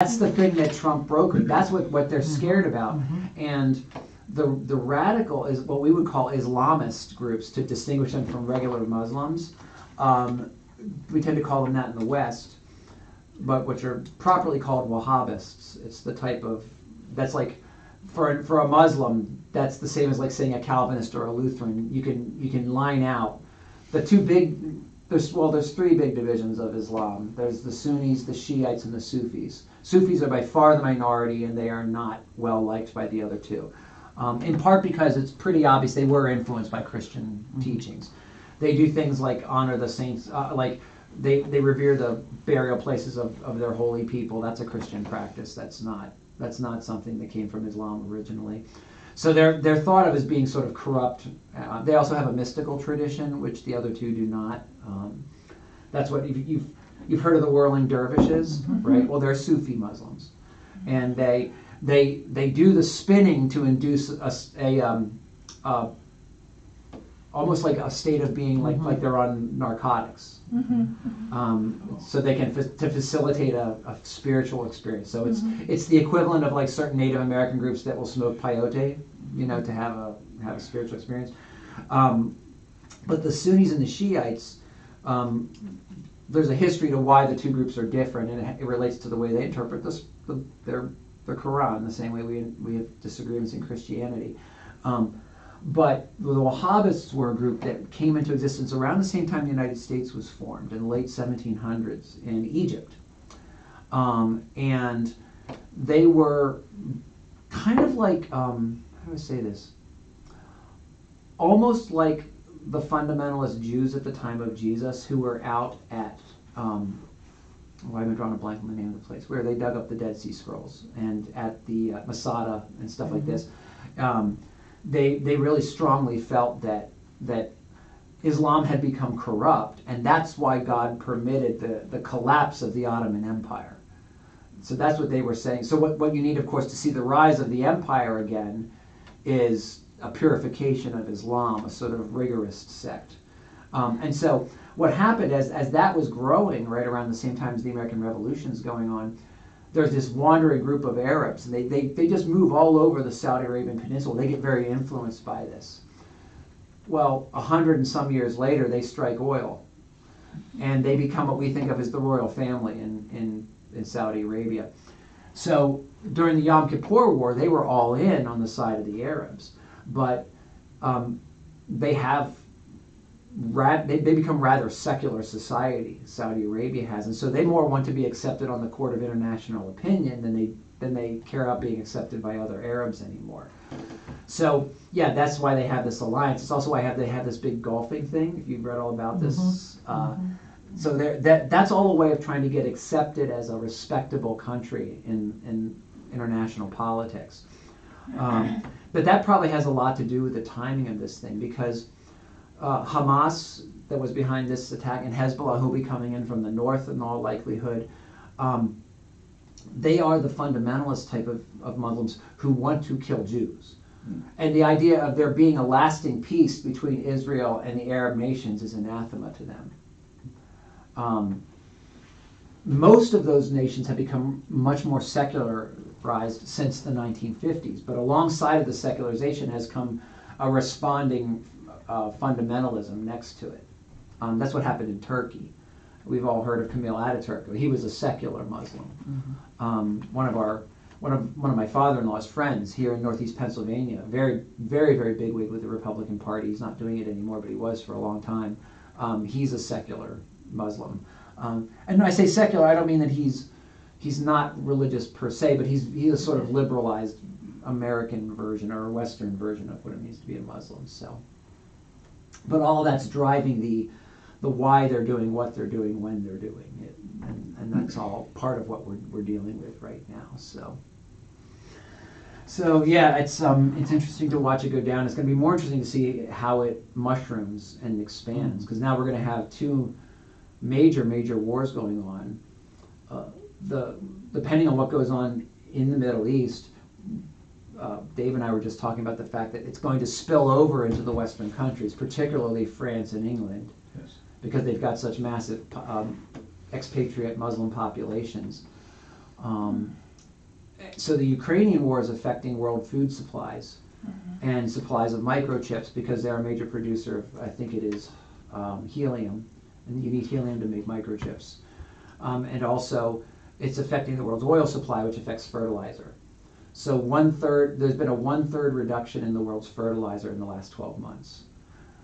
That's the thing that Trump brokered. That's what they're scared about. And the radical is what we would call Islamist groups to distinguish them from regular Muslims. We tend to call them that in the West, but which are properly called Wahhabists. It's the type of, that's like, for a Muslim, that's the same as like saying a Calvinist or a Lutheran. You can line out the two big. There's three big divisions of Islam. There's the Sunnis, the Shiites, and the Sufis. Sufis are by far the minority, and they are not well liked by the other two. In part because it's pretty obvious they were influenced by Christian teachings. They do things like honor the saints, like they revere the burial places of their holy people. That's a Christian practice. That's not something that came from Islam originally. So they're thought of as being sort of corrupt. They also have a mystical tradition, which the other two do not. That's what you've heard of the whirling dervishes, right? Well, they're Sufi Muslims, and they do the spinning to induce almost like a state of being like they're on narcotics, so they can to facilitate a spiritual experience. So it's the equivalent of like certain Native American groups that will smoke peyote, to have a spiritual experience. But the Sunnis and the Shiites, there's a history to why the two groups are different, and it relates to the way they interpret their Quran, the same way we have disagreements in Christianity. But the Wahhabists were a group that came into existence around the same time the United States was formed, in the late 1700s in Egypt. And they were kind of like, how do I say this? Almost like the fundamentalist Jews at the time of Jesus, who were out at, I've drawn a blank on the name of the place, where they dug up the Dead Sea Scrolls, and at the Masada and stuff like this. They really strongly felt that Islam had become corrupt, and that's why God permitted the collapse of the Ottoman Empire. So that's what they were saying. So what you need, of course, to see the rise of the empire again is a purification of Islam, a sort of rigorous sect. And so what happened as that was growing right around the same time as the American Revolution is going on, there's this wandering group of Arabs, and they just move all over the Saudi Arabian Peninsula. They get very influenced by this. Well, 100 and some years later, they strike oil, and they become what we think of as the royal family in Saudi Arabia. So during the Yom Kippur War, they were all in on the side of the Arabs, but they become rather secular society, Saudi Arabia has, and so they more want to be accepted on the court of international opinion than they care about being accepted by other Arabs anymore. So yeah, that's why they have this alliance. It's also why they have this big golfing thing, if you've read all about this. So that's all a way of trying to get accepted as a respectable country in international politics. But that probably has a lot to do with the timing of this thing, because Hamas, that was behind this attack, and Hezbollah, who'll be coming in from the north in all likelihood, they are the fundamentalist type of Muslims who want to kill Jews. And the idea of there being a lasting peace between Israel and the Arab nations is anathema to them. Most of those nations have become much more secularized since the 1950s, but alongside of the secularization has come a responding fundamentalism next to it. That's what happened in Turkey. We've all heard of Kemal Ataturk. He was a secular Muslim. One of my father-in-law's friends here in Northeast Pennsylvania, very, very, very bigwig with the Republican Party. He's not doing it anymore, but he was for a long time. He's a secular Muslim. And when I say secular, I don't mean that he's not religious per se, but he's a sort of liberalized American version or a Western version of what it means to be a Muslim. So, but all that's driving the why they're doing what they're doing when they're doing it, and that's all part of what we're dealing with right now. So yeah, it's interesting to watch it go down. It's going to be more interesting to see how it mushrooms and expands, because now we're going to have two major wars going on. Depending on what goes on in the Middle East, Dave and I were just talking about the fact that it's going to spill over into the Western countries, particularly France and England, because they've got such massive expatriate Muslim populations. So the Ukrainian war is affecting world food supplies and supplies of microchips because they're a major producer of, I think it is, helium, and you need helium to make microchips. And also, it's affecting the world's oil supply, which affects fertilizer. So there's been a 1/3 reduction in the world's fertilizer in the last 12 months.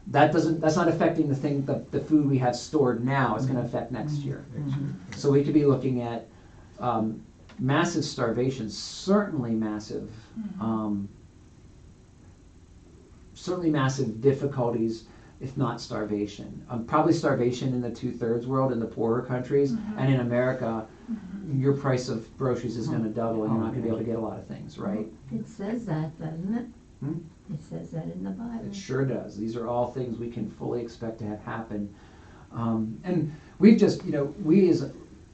That's not affecting the food we have stored now. It's going to affect next year. So we could be looking at massive starvation, certainly massive difficulties, if not starvation. Probably starvation in the 2/3 world, in the poorer countries, and in America, your price of groceries is going to double, and you're not going to be able to get a lot of things, right? It says that, doesn't it? It says that in the Bible. It sure does. These are all things we can fully expect to have happen. And we've just,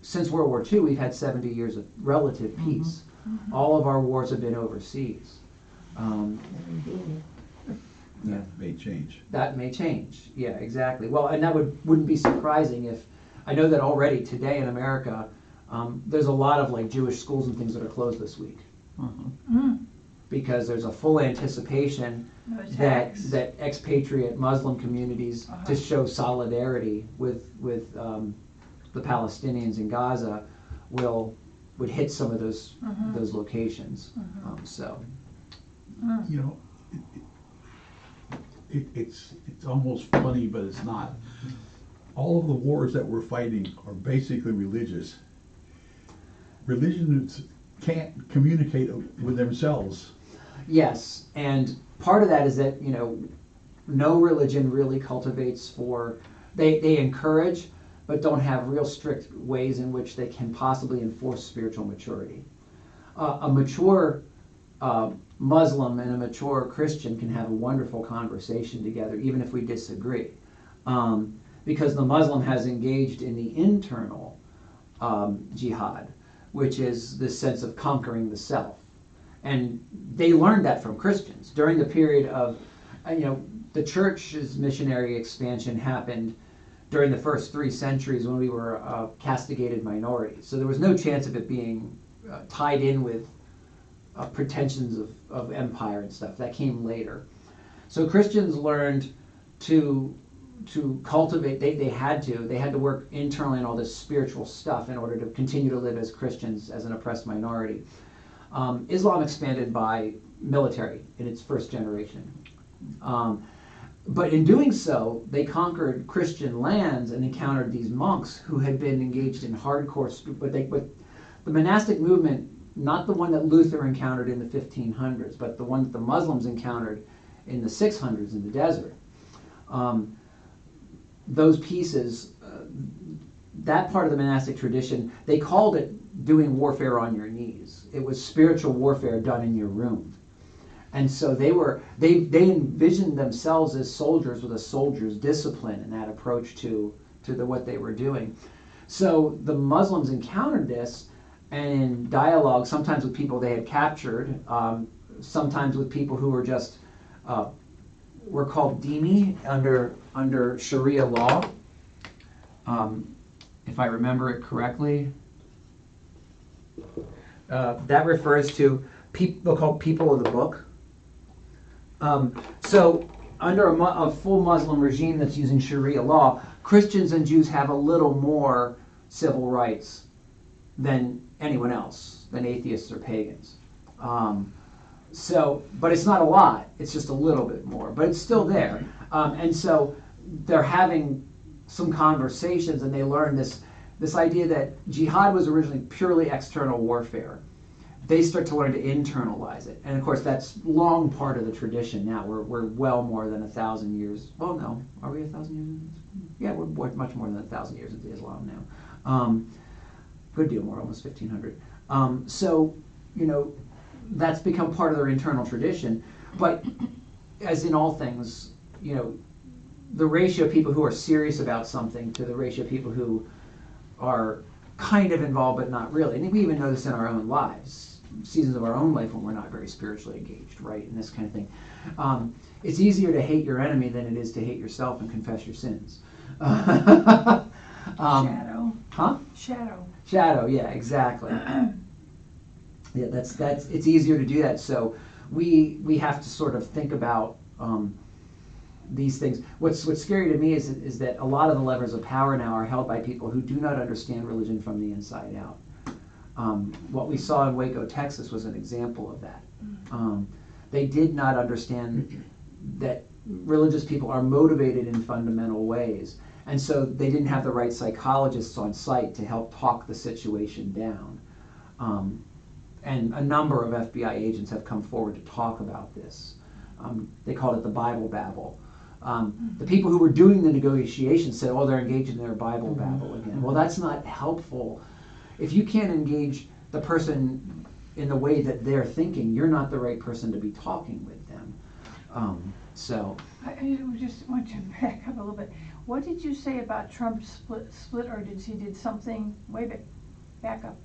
since World War II, we've had 70 years of relative peace. All of our wars have been overseas. That may change. That may change. Yeah, exactly. Well, and that wouldn't be surprising if, I know that already today in America, there's a lot of like Jewish schools and things that are closed this week. Because there's a full anticipation that expatriate Muslim communities to show solidarity with the Palestinians in Gaza would hit some of those locations. It's almost funny, but it's not. All of the wars that we're fighting are basically religious. Religions can't communicate with themselves. Yes, and part of that is that no religion really cultivates they encourage, but don't have real strict ways in which they can possibly enforce spiritual maturity. A mature Muslim and a mature Christian can have a wonderful conversation together, even if we disagree, because the Muslim has engaged in the internal jihad, which is this sense of conquering the self. And they learned that from Christians during the period of, the church's missionary expansion happened during the first 3 centuries when we were a castigated minority. So there was no chance of it being tied in with pretensions of empire and stuff. That came later. So Christians learned to cultivate, they had to work internally on all this spiritual stuff in order to continue to live as Christians, as an oppressed minority. Islam expanded by military in its first generation. But in doing so, they conquered Christian lands and encountered these monks who had been engaged in hardcore, but the monastic movement, not the one that Luther encountered in the 1500s, but the one that the Muslims encountered in the 600s in the desert. Those pieces, that part of the monastic tradition, they called it doing warfare on your knees. It was spiritual warfare done in your room. And so they envisioned themselves as soldiers with a soldier's discipline and that approach to what they were doing. So the Muslims encountered this, and in dialogue, sometimes with people they had captured, sometimes with people who were just were called dhimmi under Sharia law, if I remember it correctly. That refers to people called people of the book. So under a full Muslim regime that's using Sharia law, Christians and Jews have a little more civil rights than anyone else, than atheists or pagans. But it's not a lot. It's just a little bit more, but it's still there. And so they're having some conversations, and they learn this idea that jihad was originally purely external warfare. They start to learn to internalize it. And of course, that's long part of the tradition now. We're well more than 1,000 years. Well, no. Are we 1,000 years? Yeah, we're much more than 1,000 years into Islam now. Good deal more, almost 1,500. That's become part of their internal tradition. But as in all things, the ratio of people who are serious about something to the ratio of people who are kind of involved but not really. And we even know this in our own lives, seasons of our own life when we're not very spiritually engaged, right, and this kind of thing. It's easier to hate your enemy than it is to hate yourself and confess your sins. Shadow. Huh? Shadow. Shadow, yeah, exactly. Yeah, it's easier to do that. So we have to sort of think about these things. What's scary to me is that a lot of the levers of power now are held by people who do not understand religion from the inside out. What we saw in Waco, Texas, was an example of that. They did not understand that religious people are motivated in fundamental ways, and so they didn't have the right psychologists on site to help talk the situation down. And a number of FBI agents have come forward to talk about this. They called it the Bible babble. The people who were doing the negotiations said, oh, they're engaged in their Bible babble again. Well, that's not helpful. If you can't engage the person in the way that they're thinking, you're not the right person to be talking with them. I just want to back up a little bit. What did you say about Trump's split urgency? Did something, back up.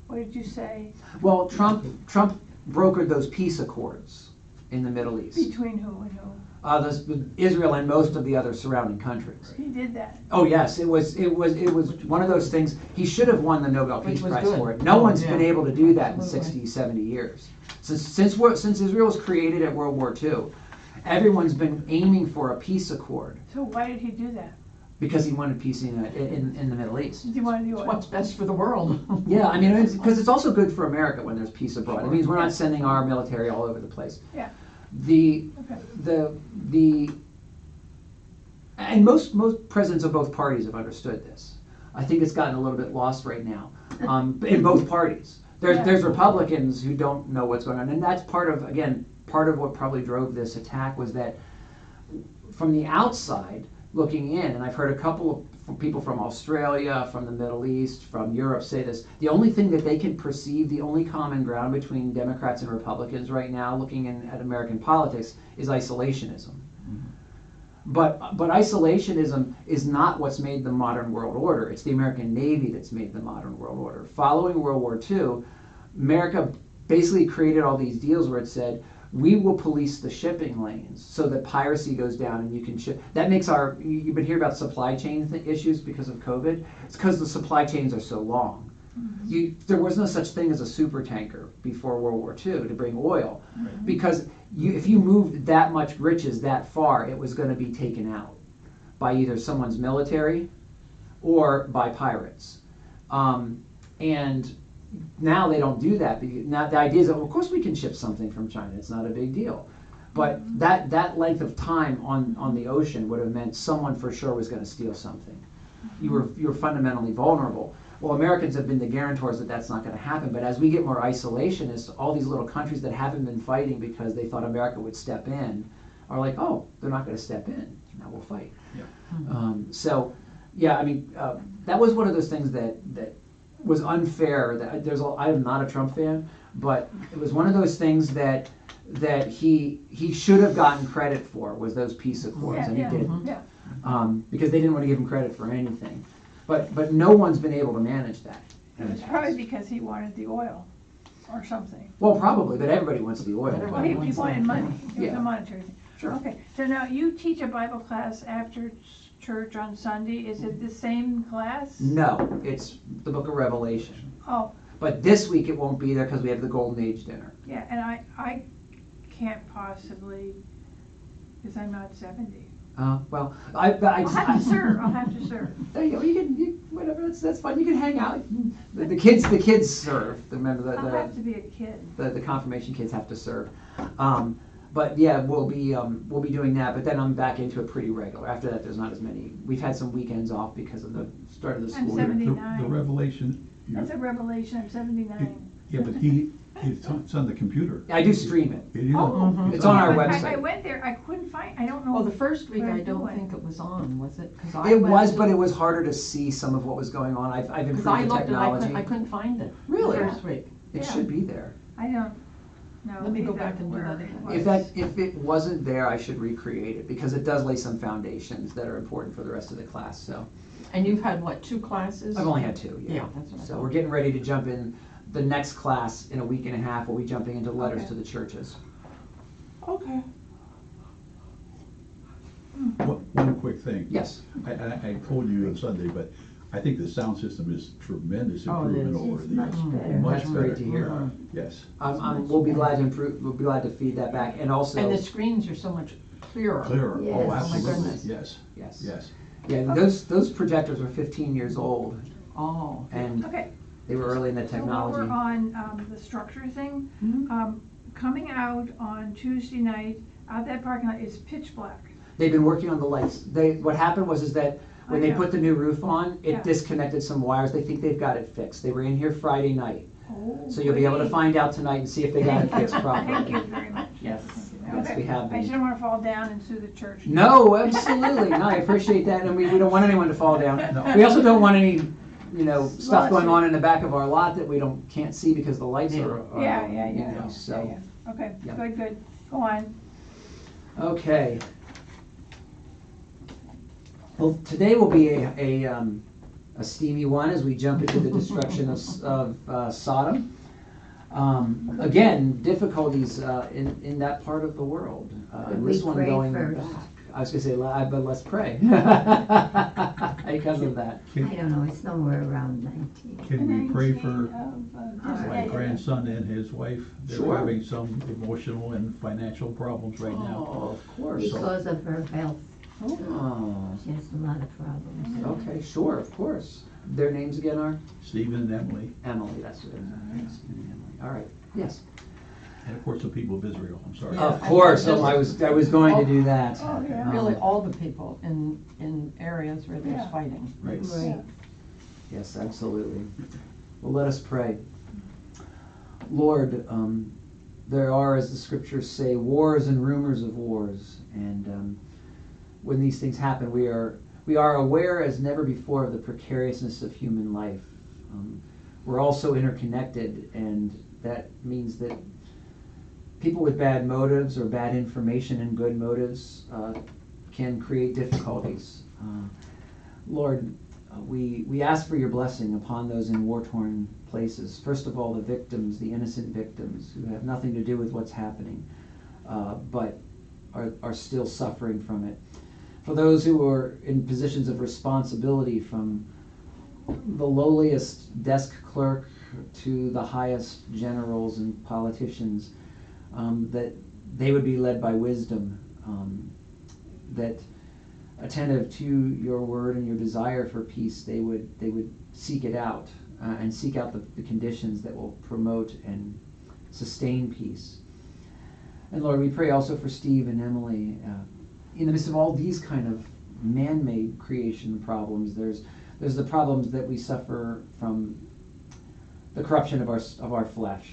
What did you say? Well, Trump brokered those peace accords in the Middle East. Between who and who? Israel and most of the other surrounding countries. He did that. Oh yes, it was one of those things. He should have won the Nobel Peace Prize good. for it. No one's been Yeah. able to do that Absolutely. in 60, 70 years. Since Israel was created at World War II, everyone's been aiming for a peace accord So why did he do that? because he wanted peace in the Middle East. He wanted the It's oil. what's best for the world. Yeah, I mean, because it's also good for America when there's peace abroad. It means we're not sending our military all over the place. Yeah. And most presidents of both parties have understood this. I think it's gotten a little bit lost right now in both parties. There's Republicans who don't know what's going on, and that's part of what probably drove this attack was that from the outside looking in, and I've heard a couple of people from Australia, from the Middle East, from Europe say this, the only thing that they can perceive, the only common ground between Democrats and Republicans right now looking at American politics is isolationism. But isolationism is not what's made the modern world order. It's the American Navy that's made the modern world order. Following World War II, America basically created all these deals where it said, we will police the shipping lanes so that piracy goes down and you can ship. That makes you've been hearing about supply chain issues because of COVID. It's because the supply chains are so long. There was no such thing as a super tanker before World War II to bring oil, because if you moved that much riches that far, it was going to be taken out by either someone's military or by pirates. And now they don't do that. Now the idea is that, well, of course we can ship something from China. It's not a big deal. But that length of time on the ocean would have meant someone for sure was going to steal something. You were fundamentally vulnerable. Well, Americans have been the guarantors that that's not going to happen. But as we get more isolationist, all these little countries that haven't been fighting because they thought America would step in are like, oh, they're not going to step in. Now we'll fight. Yeah. I mean, that was one of those things that was unfair. I am not a Trump fan, but it was one of those things that he should have gotten credit for, was those peace accords, and he didn't. Because they didn't want to give him credit for anything. But no one's been able to manage that. It was probably because he wanted the oil or something. Well, probably, but everybody wants the oil. Well, he wanted money. It was Yeah. a monetary thing. Sure. Okay, so now you teach a Bible class after church on Sunday. Is it the same class? No, it's the Book of Revelation. Oh, But this week it won't be there because we have the Golden Age dinner. yeah, and I can't possibly, because I'm not 70. Well, I'll have to serve. I'll have to serve. There you go. Whatever. That's fun. You can hang out. The kids serve. Remember I'll have to be a kid. the confirmation kids have to serve. But yeah, we'll be doing that. But then I'm back into it pretty regular. After that, there's not as many. We've had some weekends off because of the start of the I'm school year. 79. The Revelation. That's a revelation. I'm 79. Yeah, but it's on the computer. I do stream it. It is. Oh. It's on our But website. I went there. I couldn't find. I don't know. Well, the first week what I I'm don't doing. think it was on, was it? It was, but it was harder to see some of what was going on. I've improved Because I the looked and technology. I couldn't find it. Really? The first week. It Yeah. should be there. I don't know. Let me go back and do where that it again. was. If it wasn't there, I should recreate it because it does lay some foundations that are important for the rest of the class. So And you've had, what, 2 classes? I've only had 2. Yeah. Yeah, that's what I So thought. we're getting ready to jump in. The next class in a week and a half, we'll be jumping into letters Okay. to the churches. Okay. One quick thing. Yes. I told you on Sunday, but I think the sound system is tremendous Oh, it improvement is. over It's the. much better. Much That's great better. to hear. Yes. We'll be glad to improve. We'll be glad to feed that back, and also And the screens are so much clearer. Clearer. Yes. Oh, Oh my absolutely. goodness. Yes. yes, Yes. yeah. Those projectors were 15 years old, Oh. and Okay, they were early in the so while technology. we're on the structure thing, Mhm. coming out on Tuesday night, out that parking lot is pitch black. They've been working on the lights. What happened was that when I they know. put the new roof on, it Yeah. disconnected some wires. They think they've got it fixed. They were in here Friday night, Oh, so you'll be able to great. find out tonight and see if they got it fixed properly. Thank you very much. Yes. Thank you. Yes, Okay. we have I been. just didn't want to fall down and sue the church. No, absolutely. No, I appreciate that, and we don't want anyone to fall down. No. We also don't want any, stuff going Lawsuit. on in the back of our lot that we can't see because the lights are. Yeah. So, Yeah. Okay, Yeah. good. Go on. okay. Well, today will be a steamy one as we jump into the destruction of Sodom. Again, difficulties in that part of the world. Could This we one pray going first? back. I was going to say, but let's pray because of that. I don't know, it's somewhere around 19. Can we pray for 19 of, All my right. grandson and his wife? They're Sure. having some emotional and financial problems right now. Oh, of course. Because of her health, Oh, she has a lot of problems. okay, sure, of course. Their names again are? Stephen and Emily, Emily, that's what it is. Yes, Emily. All right, yes. and of course the people of Israel, I'm sorry. Yeah. Of course, I was going to do that. Oh, yeah. Really, all the people in areas where there's Yeah. fighting. Right. Right. Yes, absolutely. Well, let us pray. Lord, there are, as the scriptures say, wars and rumors of wars, and when these things happen, we are aware as never before of the precariousness of human life. We're also interconnected, and that means that people with bad motives or bad information and good motives can create difficulties. Lord, we ask for your blessing upon those in war-torn places. First of all, the victims, the innocent victims who have nothing to do with what's happening, but are still suffering from it. For those who are in positions of responsibility, from the lowliest desk clerk to the highest generals and politicians, that they would be led by wisdom, that attentive to your word and your desire for peace, they would seek it out and seek out the conditions that will promote and sustain peace. And Lord, we pray also for Steve and Emily. In the midst of all these kind of man-made creation problems, there's the problems that we suffer from the corruption of our flesh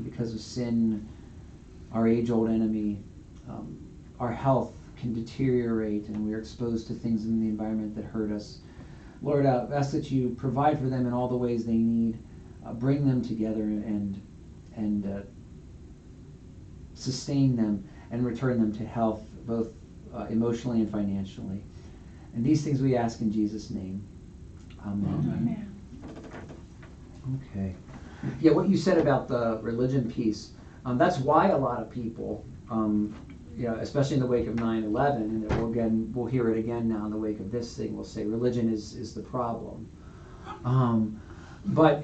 because of sin, our age-old enemy. Our health can deteriorate, and we're exposed to things in the environment that hurt us. Lord, I ask that you provide for them in all the ways they need, bring them together and sustain them and return them to health, both emotionally and financially. And these things we ask in Jesus' name. Amen. Okay. Yeah, what you said about the religion piece, that's why a lot of people, especially in the wake of 9/11, and we'll hear it again now in the wake of this thing, will say religion is the problem. But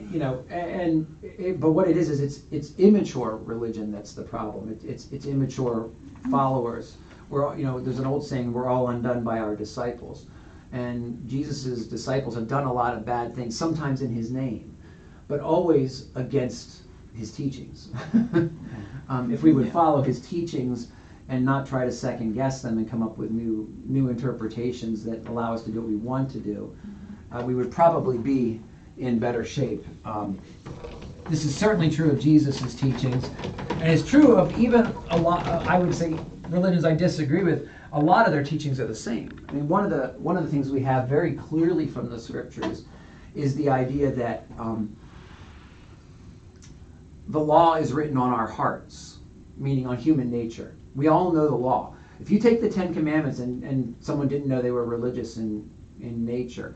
what it is it's immature religion that's the problem. It's immature followers. There's an old saying, we're all undone by our disciples. And Jesus' disciples have done a lot of bad things, sometimes in his name, but always against his teachings. If we would follow his teachings and not try to second guess them and come up with new interpretations that allow us to do what we want to do, we would probably be in better shape. This is certainly true of Jesus' teachings, and it's true of even a lot, I would say, religions I disagree with. A lot of their teachings are the same. I mean, one of the things we have very clearly from the scriptures is the idea that the law is written on our hearts, meaning on human nature. We all know the law. If you take the Ten Commandments and someone didn't know they were religious in nature,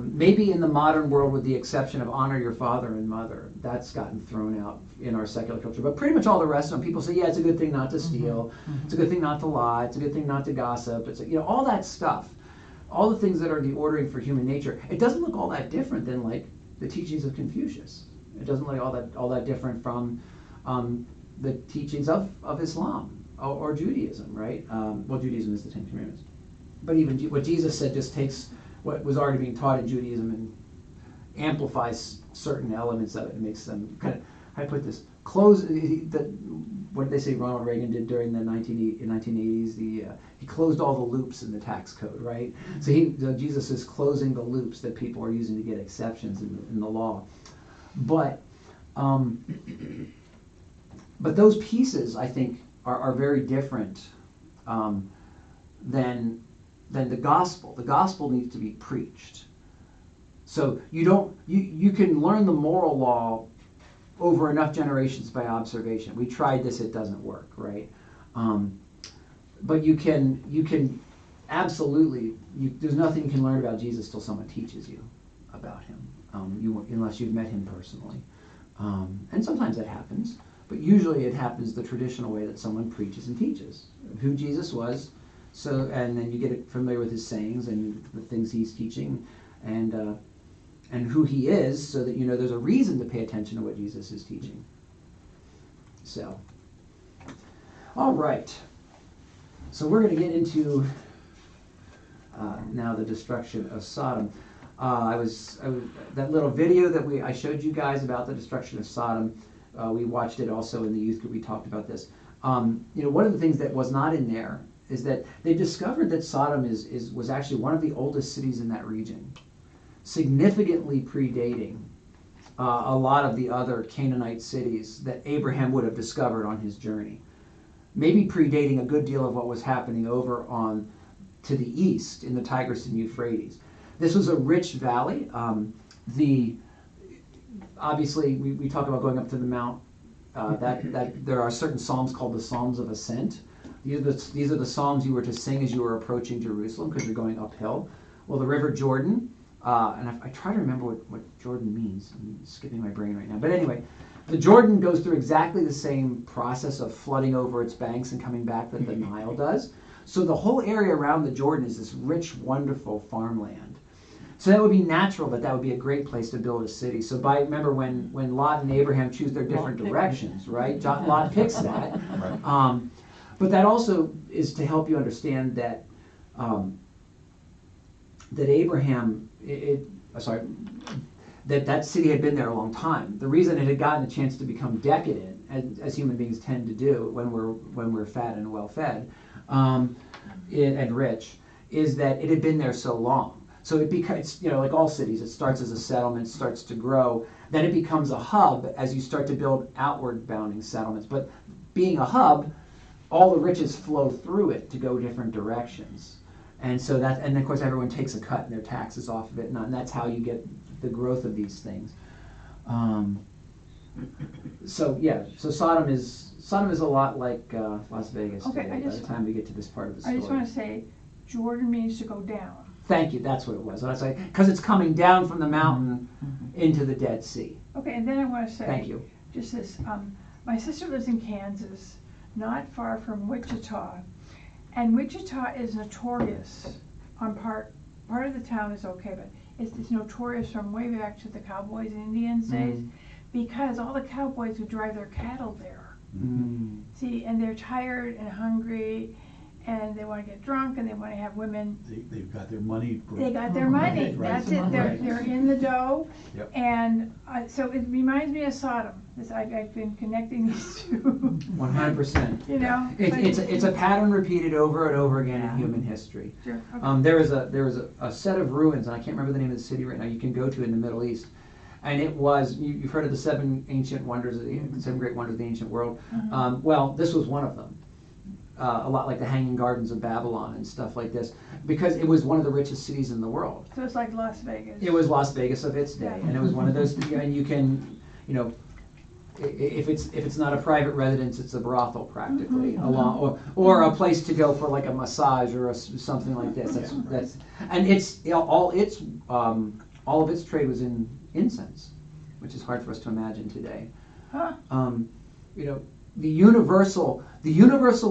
maybe in the modern world, with the exception of honor your father and mother, that's gotten thrown out in our secular culture. But pretty much all the rest of them, people say, yeah, it's a good thing not to steal. It's a good thing not to lie. It's a good thing not to gossip. It's all that stuff. all the things that are the ordering for human nature, it doesn't look all that different than like the teachings of Confucius. It doesn't look all that different from the teachings of Islam or Judaism, right? Well, Judaism is the Ten Commandments. But even what Jesus said just takes what was already being taught in Judaism and amplifies certain elements of it and makes them kind of, how do I put this, what did they say Ronald Reagan did during the 1980s? He closed all the loops in the tax code, right? So Jesus is closing the loops that people are using to get exceptions in the law. But those pieces, I think, are very different than the gospel. The gospel needs to be preached. So you can learn the moral law over enough generations by observation. We tried this, it doesn't work, right? But you can absolutely, there's nothing you can learn about Jesus till someone teaches you about him, unless you've met him personally. And sometimes that happens, but usually it happens the traditional way that someone preaches and teaches who Jesus was. So, and then you get familiar with his sayings and the things he's teaching, and who he is, so that you know there's a reason to pay attention to what Jesus is teaching. So, all right. So we're going to get into now the destruction of Sodom. That little video that I showed you guys about the destruction of Sodom. We watched it also in the youth group. We talked about this. One of the things that was not in there is that they discovered that Sodom was actually one of the oldest cities in that region, significantly predating a lot of the other Canaanite cities that Abraham would have discovered on his journey. Maybe predating a good deal of what was happening over to the east in the Tigris and Euphrates. This was a rich valley. Obviously, we talk about going up to the mount. That there are certain psalms called the Psalms of Ascent. These are the psalms you were to sing as you were approaching Jerusalem because you're going uphill. Well, the River Jordan, and I try to remember what Jordan means. I'm skipping my brain right now. But anyway, the Jordan goes through exactly the same process of flooding over its banks and coming back that the Nile does. So the whole area around the Jordan is this rich, wonderful farmland. So that would be natural that would be a great place to build a city. So remember when Lot and Abraham choose their different directions, right? Lot picks that. Right. But that also is to help you understand that that Abraham, that city had been there a long time. The reason it had gotten a chance to become decadent, as human beings tend to do when we're fat and well fed and rich, is that it had been there so long. So it becomes, like all cities, it starts as a settlement, starts to grow, then it becomes a hub as you start to build outward bounding settlements. But being a hub, all the riches flow through it to go different directions. And so and of course everyone takes a cut in their taxes off of it, and that's how you get the growth of these things. So Sodom is a lot like Las Vegas today, by the time we get to this part of the story. I just want to say, Jordan means to go down. Thank you, that's what it was. Because it's coming down from the mountain into the Dead Sea. Okay, and then I want to say, Thank you. just this, my sister lives in Kansas, not far from Wichita, and Wichita is notorious on part of the town is okay, but it's notorious from way back to the Cowboys and Indians days, because all the cowboys would drive their cattle there. See, and they're tired and hungry, and they want to get drunk, and they want to have women. They've got their money. They got their money. That's it. They're in the dough. Yep. And so it reminds me of Sodom. I've been connecting these two. 100%. It's a pattern repeated over and over again in human history. Sure. Okay. There was a set of ruins, and I can't remember the name of the city right now. You can go to in the Middle East, and it was you've heard of the seven great wonders of the ancient world. Well, this was one of them. A lot like the Hanging Gardens of Babylon and stuff like this, because it was one of the richest cities in the world. So it's like Las Vegas. It was Las Vegas of its day, and it was one of those. And you can, if it's not a private residence, it's a brothel practically, or a place to go for like a massage or something like this. And all of its trade was in incense, which is hard for us to imagine today. Huh. The universal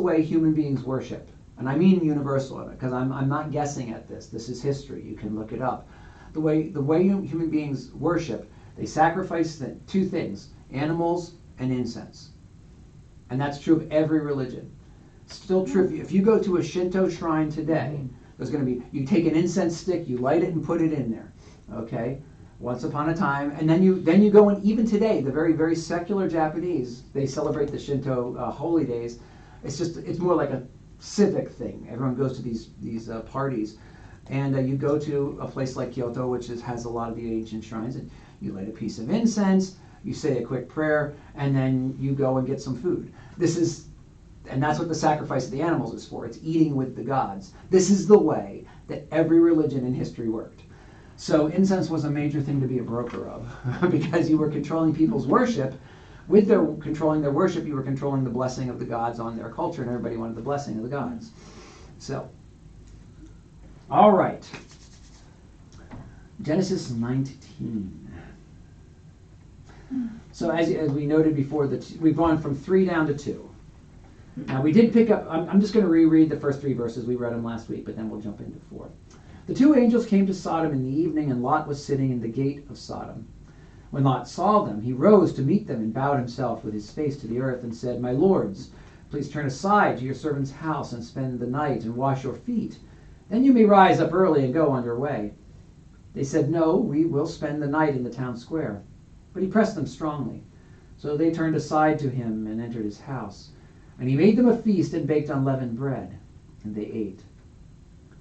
way human beings worship and I mean universal, because I'm not guessing at this. This is history. You can look it up. The way human beings worship, they sacrifice two things: animals and incense. And that's true of every religion. Still true. If you go to a Shinto shrine today, there's going to be, you take an incense stick, you light it and put it in there. Okay? Once upon a time, and then you go, and even today, the very, very secular Japanese, they celebrate the Shinto holy days. It's more like a civic thing. Everyone goes to these parties, and you go to a place like Kyoto, which has a lot of the ancient shrines, and you light a piece of incense, you say a quick prayer, and then you go and get some food. And that's what the sacrifice of the animals is for. It's eating with the gods. This is the way that every religion in history worked. So incense was a major thing to be a broker of, because you were controlling people's worship. With controlling their worship, you were controlling the blessing of the gods on their culture, and everybody wanted the blessing of the gods. So, all right. Genesis 19. So as we noted before, we've gone from 3 down to 2. Now we did pick up, I'm just going to reread the first 3 verses. We read them last week, but then we'll jump into 4. The 2 angels came to Sodom in the evening, and Lot was sitting in the gate of Sodom. When Lot saw them, he rose to meet them and bowed himself with his face to the earth and said, "My lords, please turn aside to your servant's house and spend the night and wash your feet. Then you may rise up early and go on your way." They said, "No, we will spend the night in the town square." But he pressed them strongly. So they turned aside to him and entered his house. And he made them a feast and baked unleavened bread, and they ate.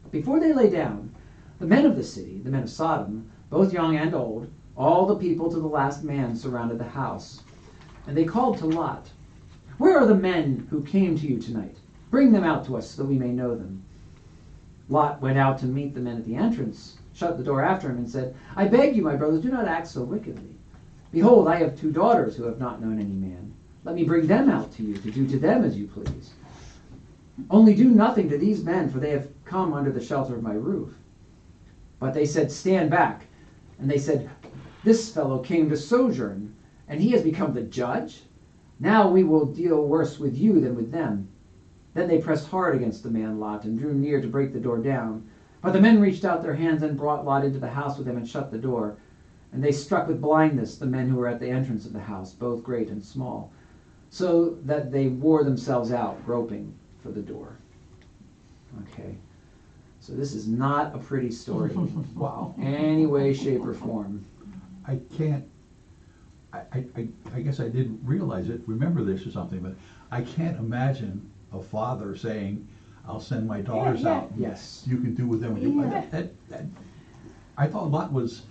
But before they lay down, the men of the city, the men of Sodom, both young and old, all the people to the last man, surrounded the house. And they called to Lot, "Where are the men who came to you tonight? Bring them out to us so that we may know them." Lot went out to meet the men at the entrance, shut the door after him, and said, "I beg you, my brothers, do not act so wickedly. Behold, I have 2 daughters who have not known any man. Let me bring them out to you, to do to them as you please. Only do nothing to these men, for they have come under the shelter of my roof." But they said, "Stand back." And they said, "This fellow came to sojourn, and he has become the judge? Now we will deal worse with you than with them." Then they pressed hard against the man Lot, and drew near to break the door down. But the men reached out their hands and brought Lot into the house with them and shut the door. And they struck with blindness the men who were at the entrance of the house, both great and small, so that they wore themselves out, groping for the door. Okay. So this is not a pretty story. Wow. Any way, shape, or form. I guess I didn't realize it, remember this or something, but I can't imagine a father saying, "I'll send my daughters yeah. out. Yes. You can do with them what you want." I thought Lot was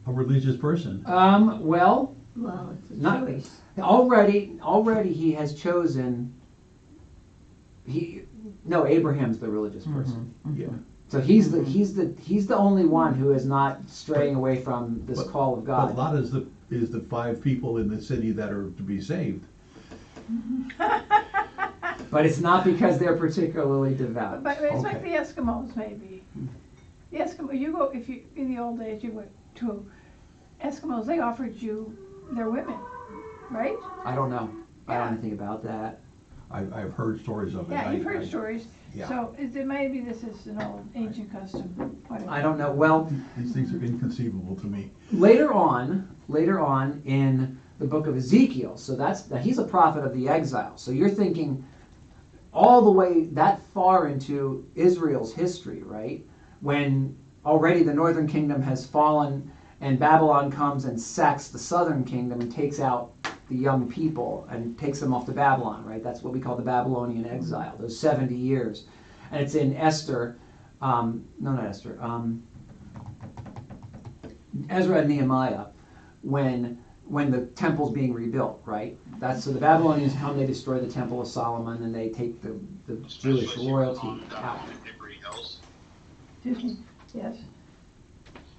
a religious person. Well, Well, it's a Not- choice. already he has chosen. Abraham's the religious person. Yeah. So he's the only one who is not straying away from this But- call of But God. Lot is the 5 people in the city that are to be saved. But it's not because they're particularly devout. But it's like Okay. the Eskimos, maybe. The Eskimo, in the old days, you went to Eskimos, they offered you their women, right? I don't know. I don't know Yeah. anything about that. I've heard stories of it. Yeah, you've heard stories. Yeah. So maybe this is an old ancient custom, whatever. I don't know. Well, These things are inconceivable to me. later on in the book of Ezekiel, so now he's a prophet of the exile. So you're thinking all the way that far into Israel's history, right? When already the northern kingdom has fallen and Babylon comes and sacks the southern kingdom and takes out the young people and takes them off to Babylon, right? That's what we call the Babylonian exile, those 70 years. And it's in Esther, Ezra and Nehemiah, when the temple's being rebuilt, right? So the Babylonians come, they destroy the Temple of Solomon, and they take the Jewish royalty out. Hickory Hills. Excuse me, yes.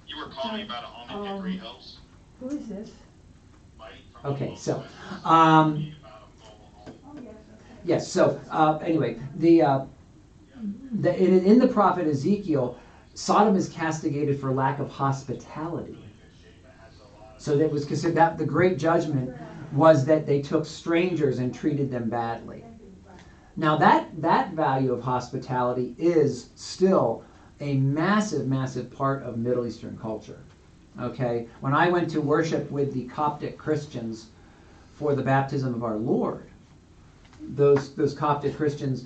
You were calling me about a home in Hickory Hills? Who is this? Mike from Okay, Home so, Home. um, About a mobile home. Oh, yes, okay. yes, so, anyway, in the prophet Ezekiel, Sodom is castigated for lack of hospitality. So that was considered, that the great judgment was that they took strangers and treated them badly. Now that value of hospitality is still a massive, massive part of Middle Eastern culture. Okay, when I went to worship with the Coptic Christians for the baptism of our Lord, those Coptic Christians,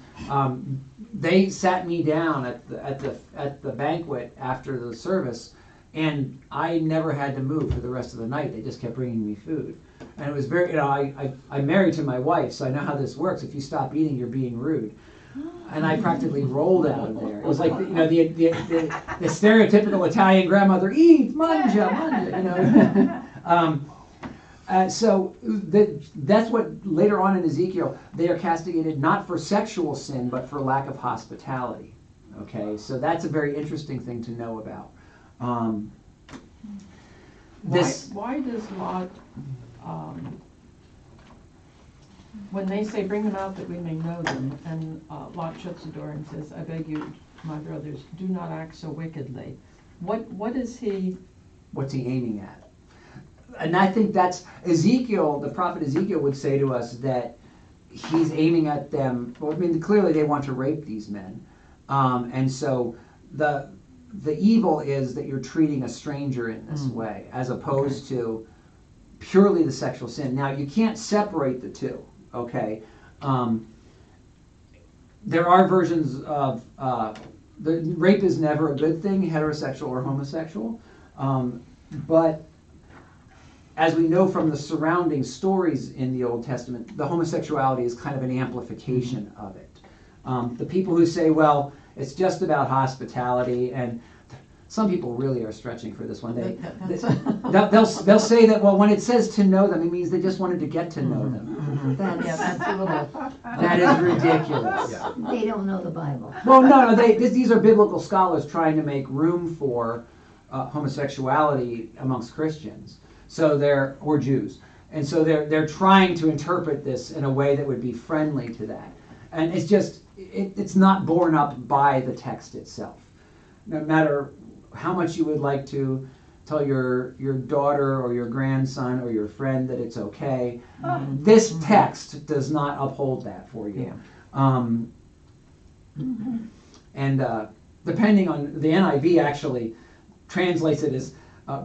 they sat me down at the banquet after the service, and I never had to move for the rest of the night. They just kept bringing me food, and it was very, I'm married to my wife, so I know how this works. If you stop eating, you're being rude. And I practically rolled out of there. It was like, the stereotypical Italian grandmother, eat, mangia, so that's what later on in Ezekiel, they are castigated not for sexual sin, but for lack of hospitality. Okay, so that's a very interesting thing to know about. Why does Lot, when they say bring them out that we may know them, and Lot shuts the door and says, I beg you, my brothers, do not act so wickedly. What is he? What's he aiming at? And I think that's Ezekiel, the prophet Ezekiel would say to us that he's aiming at them. Well, I mean, clearly they want to rape these men. And so the evil is that you're treating a stranger in this way, as opposed to purely the sexual sin. Now, you can't separate the two, okay? There are versions of, the rape is never a good thing, heterosexual or homosexual, but as we know from the surrounding stories in the Old Testament, the homosexuality is kind of an amplification of it. The people who say, well, it's just about hospitality, and some people really are stretching for this one. They'll say that, well, when it says to know them, it means they just wanted to get to know them. That's a little, That is ridiculous. Yeah. they don't know the Bible. Well, no, these are biblical scholars trying to make room for homosexuality amongst Christians. So or Jews. And so they're trying to interpret this in a way that would be friendly to that. And it's just, it's not borne up by the text itself. No matter how much you would like to tell your daughter or your grandson or your friend that it's okay, this text does not uphold that for you. And depending on, the NIV actually translates it as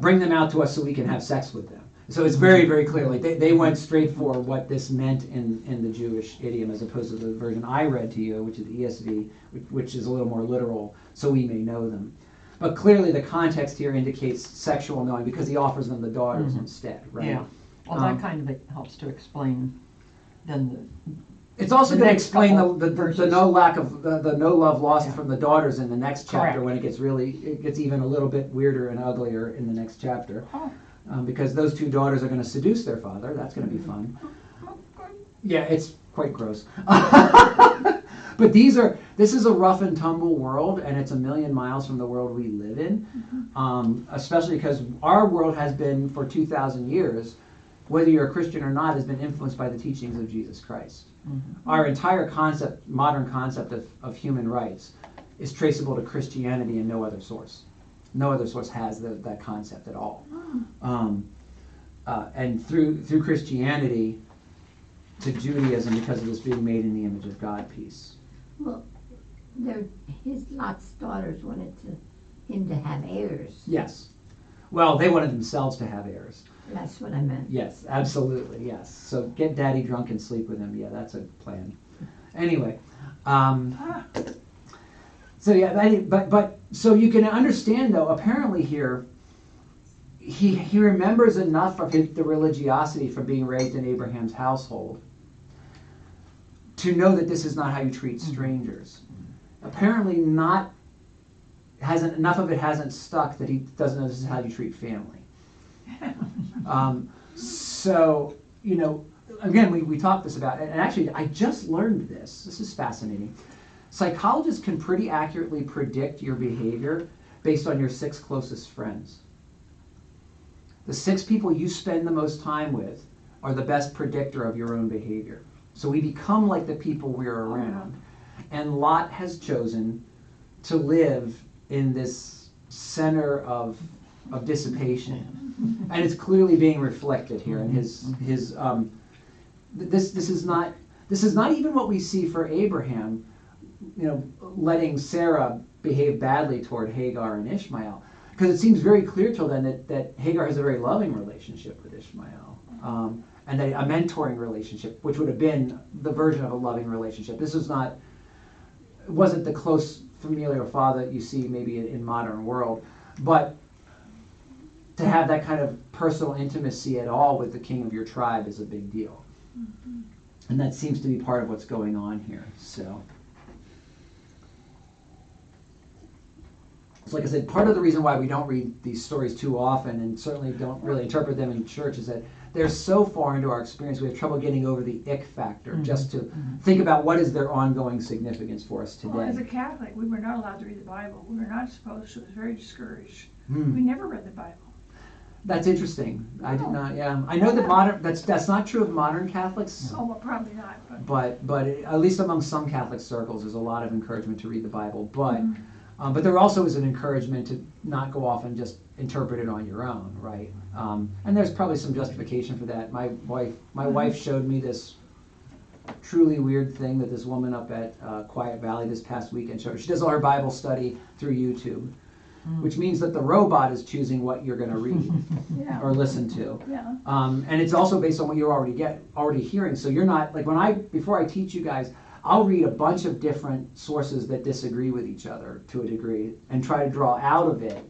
bring them out to us so we can have sex with them. So it's very, very clear. Like they went straight for what this meant in the Jewish idiom, as opposed to the version I read to you, which is the ESV, which is a little more literal, so we may know them. But clearly the context here indicates sexual knowing, because he offers them the daughters instead, right? Yeah. Well, that kind of helps to explain then It's also The going to next explain couple the verses. no lack of the no love lost Yeah. from the daughters in the next chapter, Correct. when it gets even a little bit weirder and uglier in the next chapter, because those two daughters are going to seduce their father. That's going to be fun. Yeah, it's quite gross. But this is a rough and tumble world, and it's a million miles from the world we live in, especially because our world has been, for 2,000 years, whether you're a Christian or not, has been influenced by the teachings of Jesus Christ. Our entire modern concept of human rights is traceable to Christianity and no other source. No other source has that concept at all. And through Christianity to Judaism, because of this being made in the image of God piece. Well, his Lot's daughters wanted him to have heirs. Yes. Well, they wanted themselves to have heirs. That's what I meant. Yes, absolutely, yes. So get daddy drunk and sleep with him. Yeah, that's a plan. Anyway, so yeah, but so you can understand, though, apparently here, he remembers enough of the religiosity from being raised in Abraham's household to know that this is not how you treat strangers. Apparently enough of it hasn't stuck that he doesn't know this is how you treat family. So, again, we talked this about, and actually I just learned this. This is fascinating. Psychologists can pretty accurately predict your behavior based on your 6 closest friends. The 6 people you spend the most time with are the best predictor of your own behavior. So we become like the people we're around. And Lot has chosen to live in this center of dissipation. And it's clearly being reflected here in his this is not, This is not even what we see for Abraham, letting Sarah behave badly toward Hagar and Ishmael. Because it seems very clear till then that Hagar has a very loving relationship with Ishmael. And a mentoring relationship, which would have been the version of a loving relationship. This was not, it wasn't the close familial father that you see maybe in modern world, but to have that kind of personal intimacy at all with the king of your tribe is a big deal. Mm-hmm. And that seems to be part of what's going on here. So like I said, part of the reason why we don't read these stories too often, and certainly don't really interpret them in church, is that they're so far into our experience, we have trouble getting over the ick factor, just to think about what is their ongoing significance for us today. Well, as a Catholic, we were not allowed to read the Bible. We were not supposed to. It was very discouraged. We never read the Bible. That's interesting. I did not. Yeah, I know that that's not true of modern Catholics. Oh, well, probably not. But at least among some Catholic circles, there's a lot of encouragement to read the Bible. But there also is an encouragement to not go off and just interpret it on your own, right? And there's probably some justification for that. My wife showed me this truly weird thing that this woman up at Quiet Valley this past weekend showed. She does all her Bible study through YouTube, which means that the robot is choosing what you're going to read Yeah. or listen to. Yeah. And it's also based on what you're already hearing. So you're not, like before I teach you guys, I'll read a bunch of different sources that disagree with each other to a degree and try to draw out of it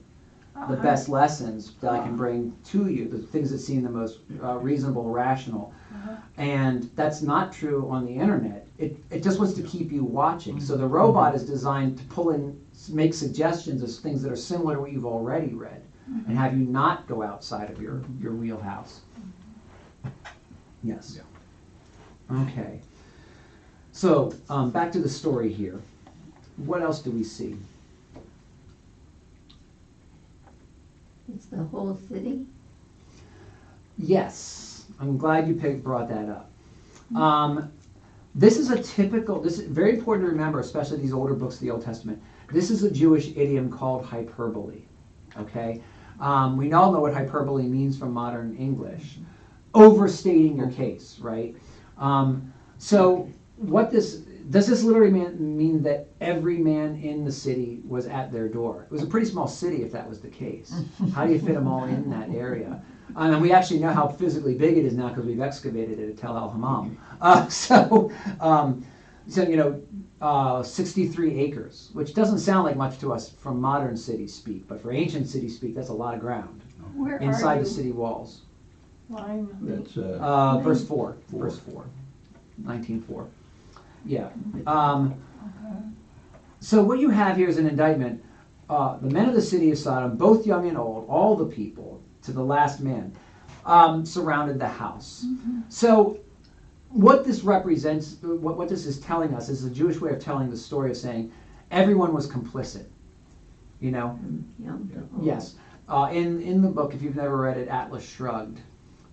the best lessons that I can bring to you, the things that seem the most reasonable, rational. And that's not true on the internet. It just wants to keep you watching. So the robot is designed to pull in, make suggestions of things that are similar to what you've already read and have you not go outside of your wheelhouse. Yes. Okay. So back to the story here. What else do we see? It's the whole city. Yes, I'm glad you brought that up. This is very important to remember, especially these older books of the Old Testament. This is a Jewish idiom called hyperbole. Okay, we all know what hyperbole means from modern English. Overstating your case, right? So does this literally mean that every man in the city was at their door? It was a pretty small city if that was the case. How do you fit them all in that area? And we actually know how physically big it is now because we've excavated it at Tel El Hammam. 63 acres, which doesn't sound like much to us from modern city speak, but for ancient city speak, that's a lot of ground Where inside are the you? city walls. Line. That's, Verse 4. Verse 4. 19:4. Yeah. So what you have here is an indictment. The men of the city of Sodom, both young and old, all the people, to the last man, surrounded the house. So what this represents, what this is telling us, is a Jewish way of telling the story of saying everyone was complicit. Yes. In the book, if you've never read it, Atlas Shrugged,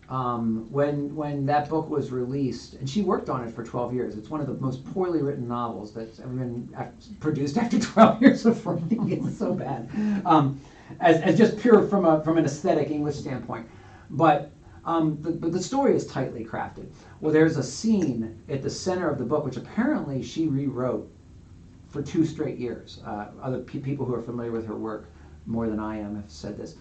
when that book was released, and she worked on it for 12 years. It's one of the most poorly written novels that's ever been produced after 12 years of writing. It's so bad. As just pure from an aesthetic English standpoint. But the story is tightly crafted. Well, there's a scene at the center of the book, which apparently she rewrote for 2 straight years. Other people who are familiar with her work more than I am have said this.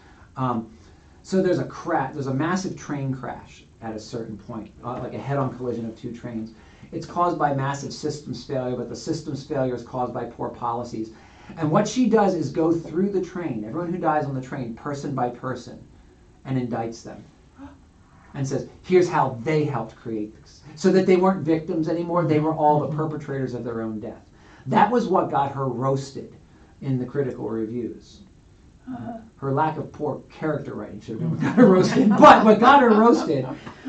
So there's a massive train crash at a certain point, like a head-on collision of 2 trains. It's caused by massive systems failure, but the systems failure is caused by poor policies. And what she does is go through the train, everyone who dies on the train, person by person, and indicts them. And says, here's how they helped create this. So that they weren't victims anymore, they were all the perpetrators of their own death. That was what got her roasted in the critical reviews. Her lack of poor character writing should have been what got her roasted. But what got her roasted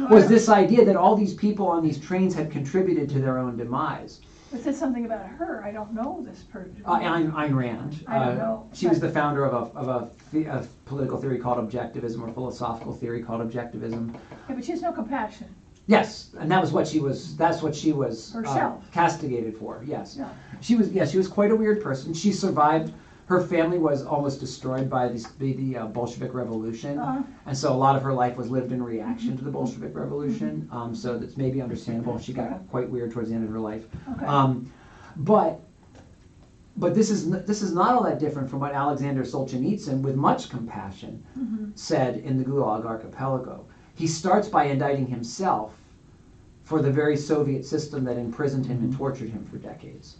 was this idea that all these people on these trains had contributed to their own demise. It said something about her. I don't know this person. Ayn Rand. I don't know. She was the founder of a political theory called objectivism, or philosophical theory called objectivism. Yeah, but she has no compassion. Yes, and that's what she was Herself. castigated for. Yes, Yeah. she was quite a weird person. She survived her family was almost destroyed by the Bolshevik Revolution, and so a lot of her life was lived in reaction to the Bolshevik Revolution. So that's maybe understandable. She got quite weird towards the end of her life. Okay. But this is not all that different from what Alexander Solzhenitsyn, with much compassion, said in the Gulag Archipelago. He starts by indicting himself for the very Soviet system that imprisoned him and tortured him for decades.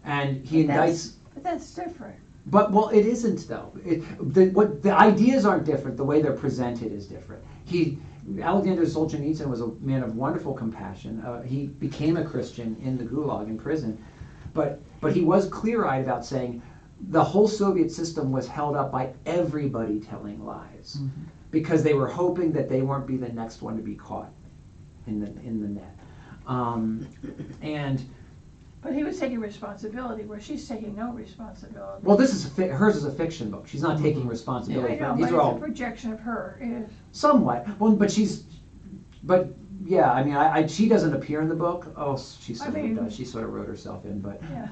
And he indicts. But that's different. But well, it isn't though. The ideas aren't different. The way they're presented is different. Alexander Solzhenitsyn was a man of wonderful compassion. He became a Christian in the Gulag in prison, but he was clear-eyed about saying the whole Soviet system was held up by everybody telling lies, because they were hoping that they weren't be the next one to be caught in the net. But he was taking responsibility, where she's taking no responsibility. Well, this is hers is a fiction book. She's not taking responsibility. I know, These but are it's all a projection of her. Is somewhat. Well, but yeah. I mean, she doesn't appear in the book. Oh, she sort of does. She sort of wrote herself in, but Yeah.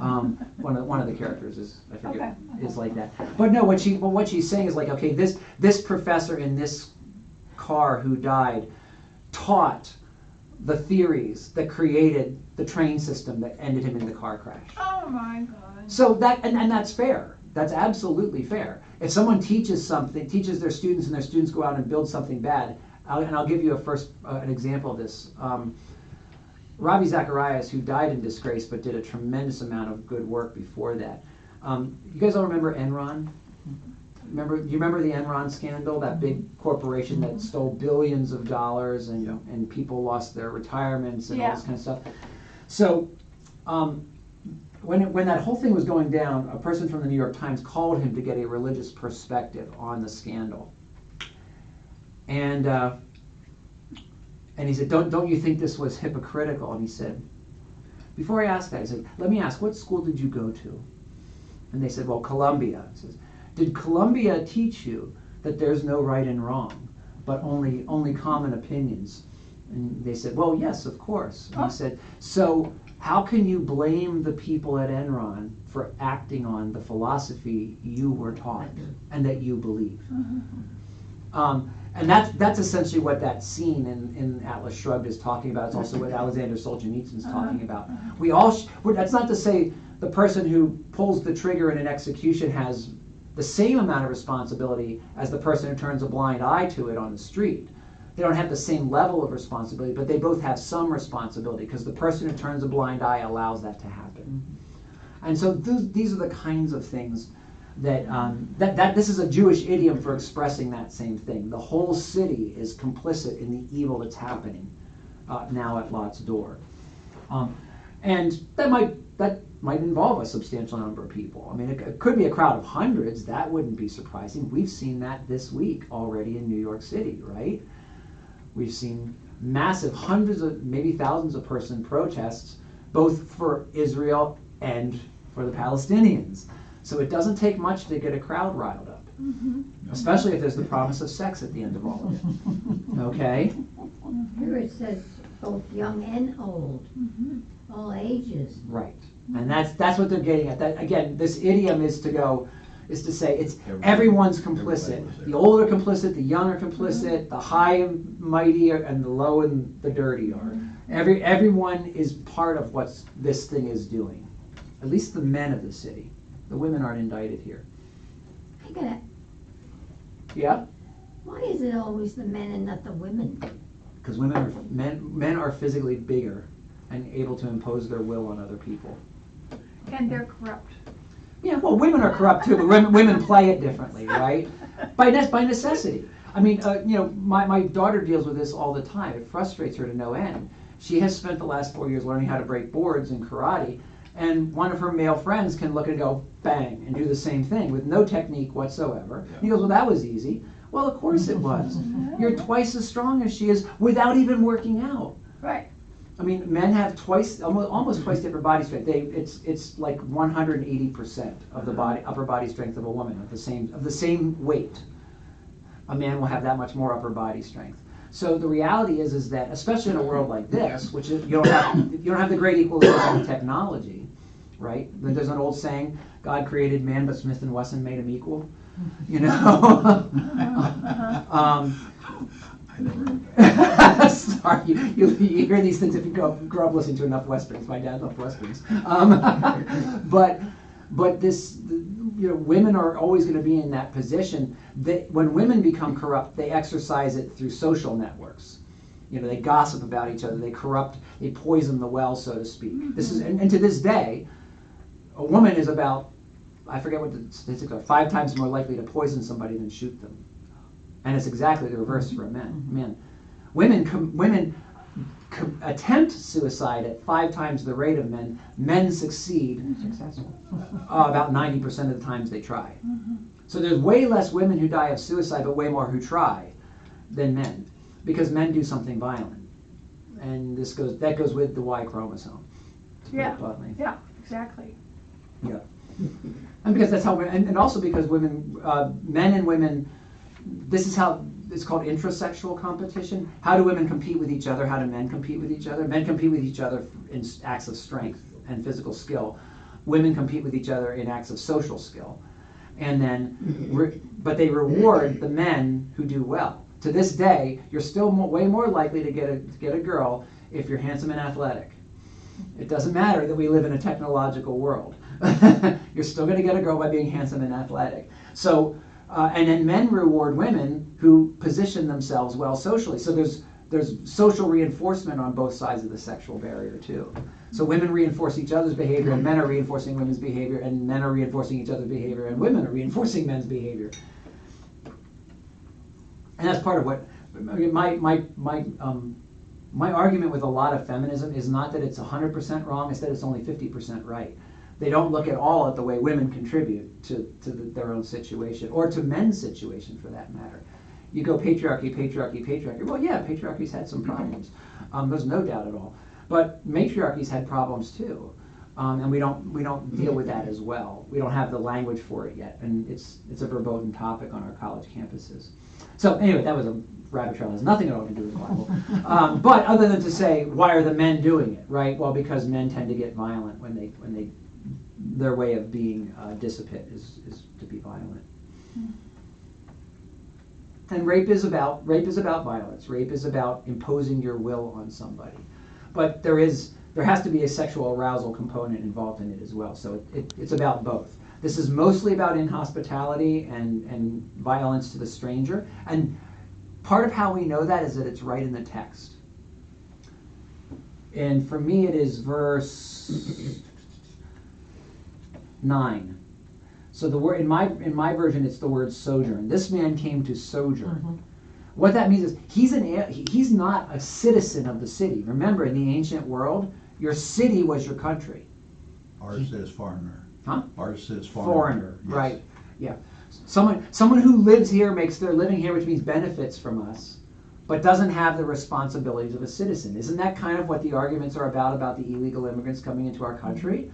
one of the characters is, I forget, Okay. is like that. But no, what she's saying is like, okay, this professor in this car who died taught the theories that created the train system that ended him in the car crash. oh my God. So that and that's fair. That's absolutely fair. If someone teaches their students, and their students go out and build something bad, and I'll give you an example of this. Ravi Zacharias, who died in disgrace but did a tremendous amount of good work before that. You guys all remember Enron? Do you remember the Enron scandal? That big corporation that stole billions of dollars, and people lost their retirements and all this kind of stuff. So when that whole thing was going down, a person from the New York Times called him to get a religious perspective on the scandal. And he said, don't you think this was hypocritical? And he said, before I ask that, he said, let me ask, what school did you go to? And they said, well, Columbia. He says, did Columbia teach you that there's no right and wrong, but only common opinions? And they said, well, yes, of course. And he said, so how can you blame the people at Enron for acting on the philosophy you were taught and that you believed? And that's essentially what that scene in Atlas Shrugged is talking about. It's also what Alexander Solzhenitsyn is talking about. That's not to say the person who pulls the trigger in an execution has the same amount of responsibility as the person who turns a blind eye to it on the street. They don't have the same level of responsibility, but they both have some responsibility, because the person who turns a blind eye allows that to happen. And so these are the kinds of things that this is a Jewish idiom for expressing that same thing. The whole city is complicit in the evil that's happening now at Lot's door. And that might involve a substantial number of people. I mean, it could be a crowd of hundreds. That wouldn't be surprising. We've seen that this week already in New York City, right? We've seen massive hundreds of, maybe thousands of person protests, both for Israel and for the Palestinians. So it doesn't take much to get a crowd riled up, especially if there's the promise of sex at the end of all of it. Okay? Here it says both young and old, all ages. Right. And that's what they're getting at. That again, this idiom is to say it's everyone's complicit. The old are complicit, the young are complicit, the high and mighty and the low and the dirty are. Everyone is part of what this thing is doing. At least the men of the city. The women aren't indicted here. I gotta, Yeah? why is it always the men and not the women? Because men are physically bigger and able to impose their will on other people. And they're corrupt. Yeah, well, women are corrupt too, but women play it differently, right? By necessity. I mean, my daughter deals with this all the time. It frustrates her to no end. She has spent the last 4 years learning how to break boards in karate, and one of her male friends can look and go, bang, and do the same thing with no technique whatsoever. He goes, well, that was easy. Well, of course it was. You're twice as strong as she is without even working out. Right. I mean, men have almost twice different body strength. It's like 180% of the upper body strength of a woman of the same weight. A man will have that much more upper body strength. So the reality is that, especially in a world like this, which is, you don't have the great equalization of technology, right? There's an old saying, God created man, but Smith and Wesson made him equal. You know? I never heard that. Sorry, you hear these things if you grow up listening to enough Westerns. My dad loved Westerns. But this, you know, women are always going to be in that position. That when women become corrupt, they exercise it through social networks. You know, they gossip about each other. They corrupt. They poison the well, so to speak. This is, and to this day, a woman is about, I forget what the statistics are, 5 times more likely to poison somebody than shoot them. And it's exactly the reverse for men. Women attempt suicide at 5 times the rate of men. Men succeed Successful. about 90% of the times they try. So there's way less women who die of suicide, but way more who try than men, because men do something violent, and that goes with the Y chromosome. To put it bluntly. Yeah, exactly. Yeah. And because that's how, and also because women, men and women, this is how it's called intrasexual competition. How do women compete with each other? How do men compete with each other? Men compete with each other in acts of strength and physical skill. Women compete with each other in acts of social skill. And then, but they reward the men who do well. To this day, you're still way more likely to get a girl if you're handsome and athletic. It doesn't matter that we live in a technological world. You're still going to get a girl by being handsome and athletic. So, and then men reward women who position themselves well socially. So there's social reinforcement on both sides of the sexual barrier too. So women reinforce each other's behavior, and men are reinforcing women's behavior, and men are reinforcing each other's behavior, and women are reinforcing men's behavior. And that's part of what my argument with a lot of feminism is not that it's 100% wrong, it's that it's only 50% right. They don't look at all at the way women contribute to their own situation, or to men's situation for that matter. You go patriarchy, patriarchy, patriarchy. Well, yeah, patriarchy's had some problems. There's no doubt at all. But matriarchy's had problems too, and we don't deal with that as well. We don't have the language for it yet, and it's a verboten topic on our college campuses. So anyway, that was a rabbit trail. It has nothing at all to do with the Bible. But other than to say, why are the men doing it, right? Well, because men tend to get violent when their way of being dissipate is to be violent. And rape is about violence. Rape is about imposing your will on somebody. But there has to be a sexual arousal component involved in it as well. So it's about both. This is mostly about inhospitality and violence to the stranger. And part of how we know that is that it's right in the text. And for me, it is verse 9. So the word in my version, it's the word sojourn. This man came to sojourn. What that means is he's not a citizen of the city. Remember, in the ancient world, your city was your country. Ours says foreigner. Huh? Ours says Foreigner, yes. right? Yeah. Someone who lives here, makes their living here, which means benefits from us, but doesn't have the responsibilities of a citizen. Isn't that kind of what the arguments are about the illegal immigrants coming into our country?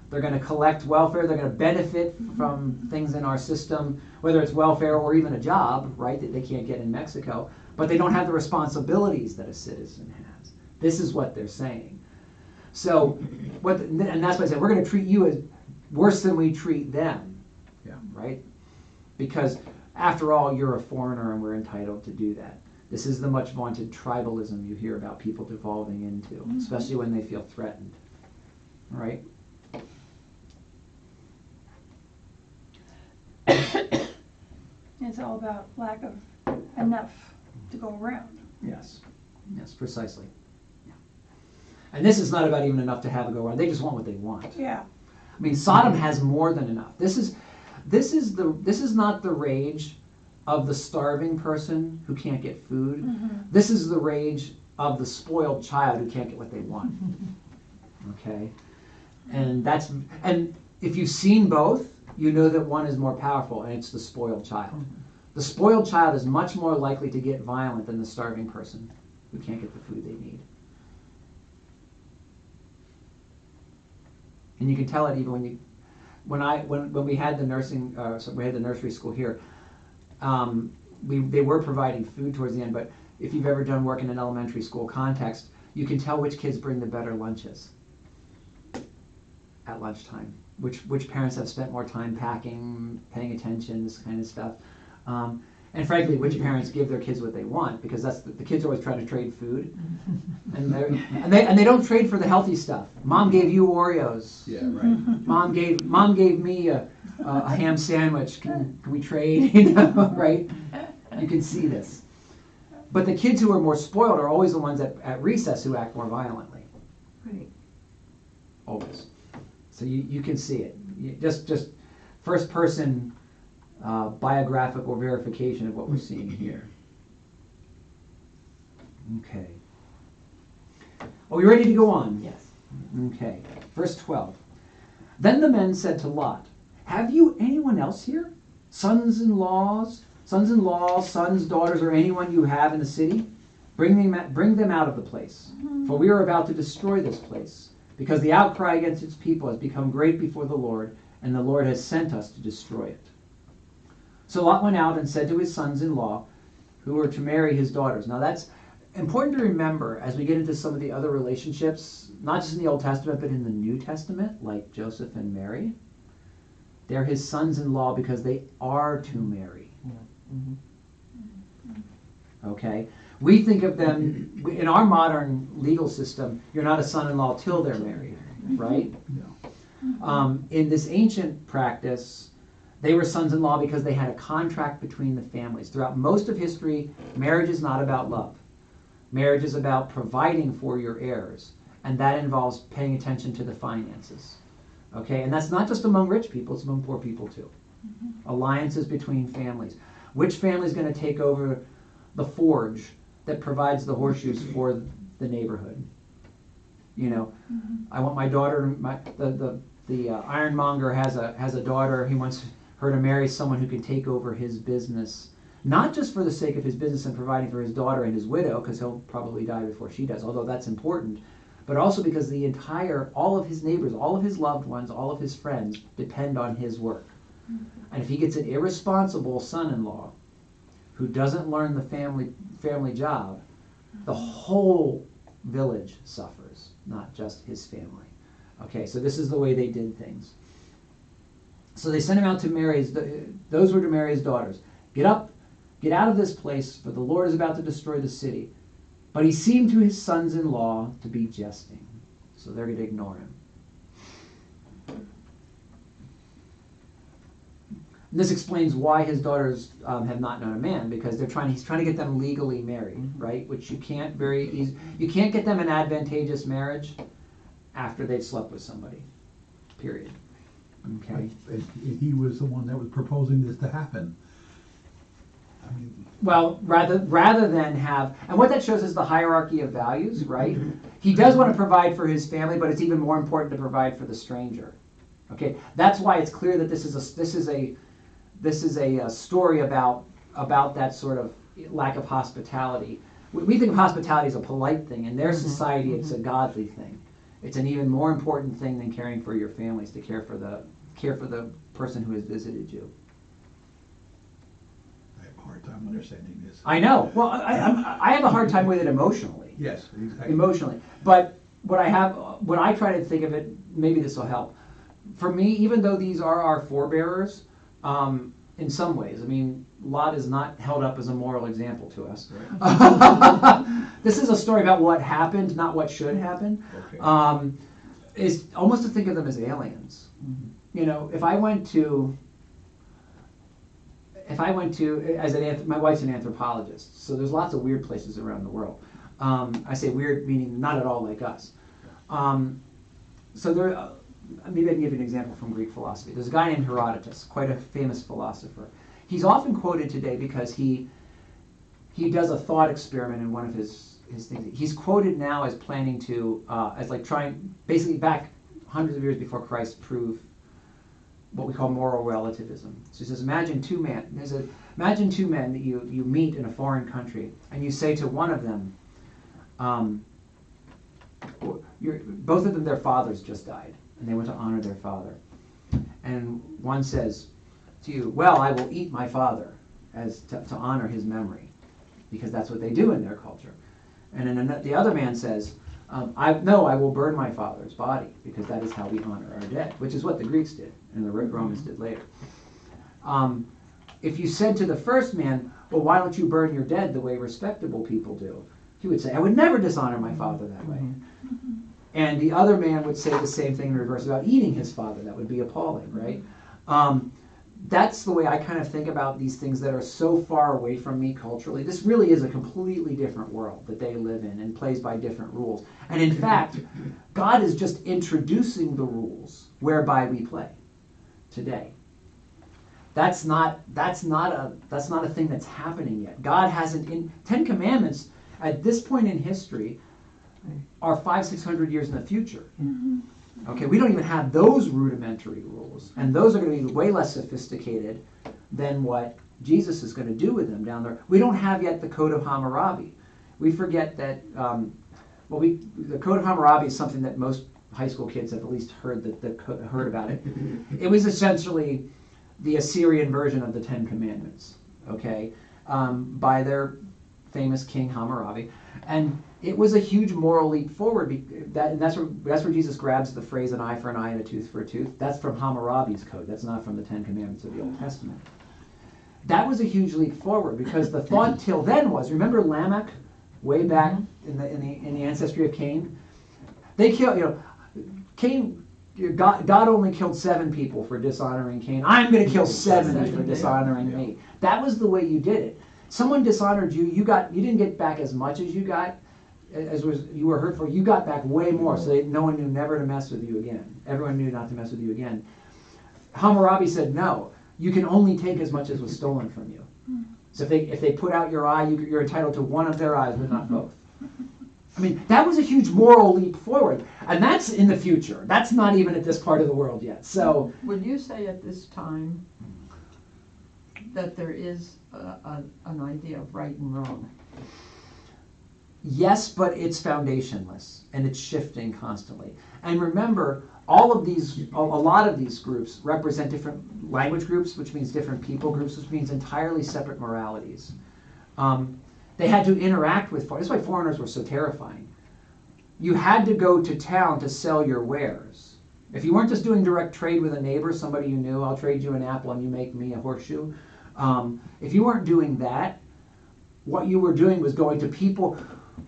They're going to collect welfare, they're going to benefit from things in our system, whether it's welfare or even a job, right, that they can't get in Mexico, but they don't have the responsibilities that a citizen has. This is what they're saying. So, and that's why I said, we're going to treat you as worse than we treat them, right? Because after all, you're a foreigner and we're entitled to do that. This is the much vaunted tribalism you hear about people devolving into, especially when they feel threatened, right? It's all about lack of enough to go around. Yes, precisely. Yeah. And this is not about even enough to have a go around. They just want what they want. Yeah. I mean, Sodom has more than enough. This is not the rage of the starving person who can't get food. This is the rage of the spoiled child who can't get what they want. Okay? And if you've seen both, you know that one is more powerful, and it's the spoiled child. The spoiled child is much more likely to get violent than the starving person who can't get the food they need. And you can tell it even when we had the nursery school here. They were providing food towards the end, but if you've ever done work in an elementary school context, you can tell which kids bring the better lunches. at lunchtime. Which parents have spent more time packing, paying attention, this kind of stuff. And frankly, which parents give their kids what they want, because that's the kids always try to trade food, and they don't trade for the healthy stuff. Mom gave you Oreos. Yeah, right. Mom gave me a ham sandwich. Can we trade? You know, right? You can see this. But the kids who are more spoiled are always the ones at recess who act more violently. Right. Always. So you can see it. Just first person biographical verification of what we're seeing here. Okay. Are we ready to go on? Yes. Okay. Verse 12. Then the men said to Lot, "Have you anyone else here? Sons-in-law, sons, daughters, or anyone you have in the city? Bring them out of the place, for we are about to destroy this place, because the outcry against its people has become great before the Lord, and the Lord has sent us to destroy it." So Lot went out and said to his sons-in-law, who were to marry his daughters. Now that's important to remember as we get into some of the other relationships, not just in the Old Testament, but in the New Testament, like Joseph and Mary. They're his sons-in-law because they are to marry. Okay? We think of them, in our modern legal system, you're not a son-in-law till they're married, right? In this ancient practice, they were sons-in-law because they had a contract between the families. Throughout most of history, marriage is not about love. Marriage is about providing for your heirs, and that involves paying attention to the finances. Okay, and that's not just among rich people, it's among poor people too. Alliances between families. Which family is going to take over the forge that provides the horseshoes for the neighborhood? You know, I want my daughter, the ironmonger has a daughter, he wants her to marry someone who can take over his business, not just for the sake of his business and providing for his daughter and his widow, because he'll probably die before she does, although that's important, but also because all of his neighbors, all of his loved ones, all of his friends depend on his work. And if he gets an irresponsible son-in-law who doesn't learn the family job, the whole village suffers, not just his family. Okay, so this is the way they did things. So they sent him out to marry those were to marry his daughters. Get up, get out of this place, for the Lord is about to destroy the city. But he seemed to his sons-in-law to be jesting, so they're going to ignore him. And this explains why his daughters have not known a man, because he's trying to get them legally married, right? Which you can't you can't get them an advantageous marriage after they've slept with somebody. Period. Okay. And he was the one that was proposing this to happen. I mean, Well, rather than have, and what that shows is the hierarchy of values, right? He does want to provide for his family, but it's even more important to provide for the stranger. Okay, that's why it's clear that this is a story about that sort of lack of hospitality. We think of hospitality as a polite thing. In their society, it's a godly thing. It's an even more important thing than caring for your families, to care for the person who has visited you. I have a hard time understanding this. I know. Well, I have a hard time with it emotionally. Yes, exactly. Emotionally. But when I try to think of it, maybe this will help. For me, even though these are our forebearers, in some ways, I mean, Lot is not held up as a moral example to us. Right. This is a story about what happened, not what should happen. Okay. Is almost to think of them as aliens. You know, if I went to my wife's an anthropologist, so there's lots of weird places around the world. I say weird meaning not at all like us. So there, maybe I can give you an example from Greek philosophy. There's a guy named Herodotus, quite a famous philosopher. He's often quoted today because he does a thought experiment in one of his things. He's quoted now as planning to, basically back hundreds of years before Christ, prove what we call moral relativism. So he says, imagine two men that you meet in a foreign country, and you say to one of them, both of them, their fathers just died, and they went to honor their father. And one says to you, well, I will eat my father as to honor his memory, because that's what they do in their culture. And then the other man says, I will burn my father's body, because that is how we honor our dead, which is what the Greeks did and the Romans did later. If you said to the first man, well, why don't you burn your dead the way respectable people do? He would say, I would never dishonor my father that way. And the other man would say the same thing in reverse about eating his father. That would be appalling, right? That's the way I kind of think about these things that are so far away from me culturally. This really is a completely different world that they live in and plays by different rules. And in fact, God is just introducing the rules whereby we play today. That's not a thing that's happening yet. God hasn't. In 10 Commandments at this point in history are 500-600 years in the future. Okay, we don't even have those rudimentary rules, and those are going to be way less sophisticated than what Jesus is going to do with them down there. We don't have yet the Code of Hammurabi. We forget that. The Code of Hammurabi is something that most high school kids have at least heard about it. It was essentially the Assyrian version of the 10 Commandments. Okay, by their famous king Hammurabi, and it was a huge moral leap forward. That's where Jesus grabs the phrase "an eye for an eye and a tooth for a tooth." That's from Hammurabi's code. That's not from the 10 Commandments of the Old Testament. That was a huge leap forward, because the thought till then was, remember Lamech, way back in the ancestry of Cain. They killed. Cain. God only killed 7 people for dishonoring Cain. I'm going to kill 70 for dishonoring me. That was the way you did it. Someone dishonored you. You didn't get back as much as you got. You were hurt for, you got back way more, so no one knew never to mess with you again. Everyone knew not to mess with you again. Hammurabi said, no, you can only take as much as was stolen from you. So if they put out your eye, you're entitled to one of their eyes, but not both. I mean, that was a huge moral leap forward, and that's in the future. That's not even at this part of the world yet. So, would you say at this time that there is an idea of right and wrong? yes, but it's foundationless, and it's shifting constantly. And remember, a lot of these groups represent different language groups, which means different people groups, which means entirely separate moralities. They had to interact with foreigners. That's why foreigners were so terrifying. You had to go to town to sell your wares. If you weren't just doing direct trade with a neighbor, somebody you knew, I'll trade you an apple and you make me a horseshoe. If you weren't doing that, what you were doing was going to people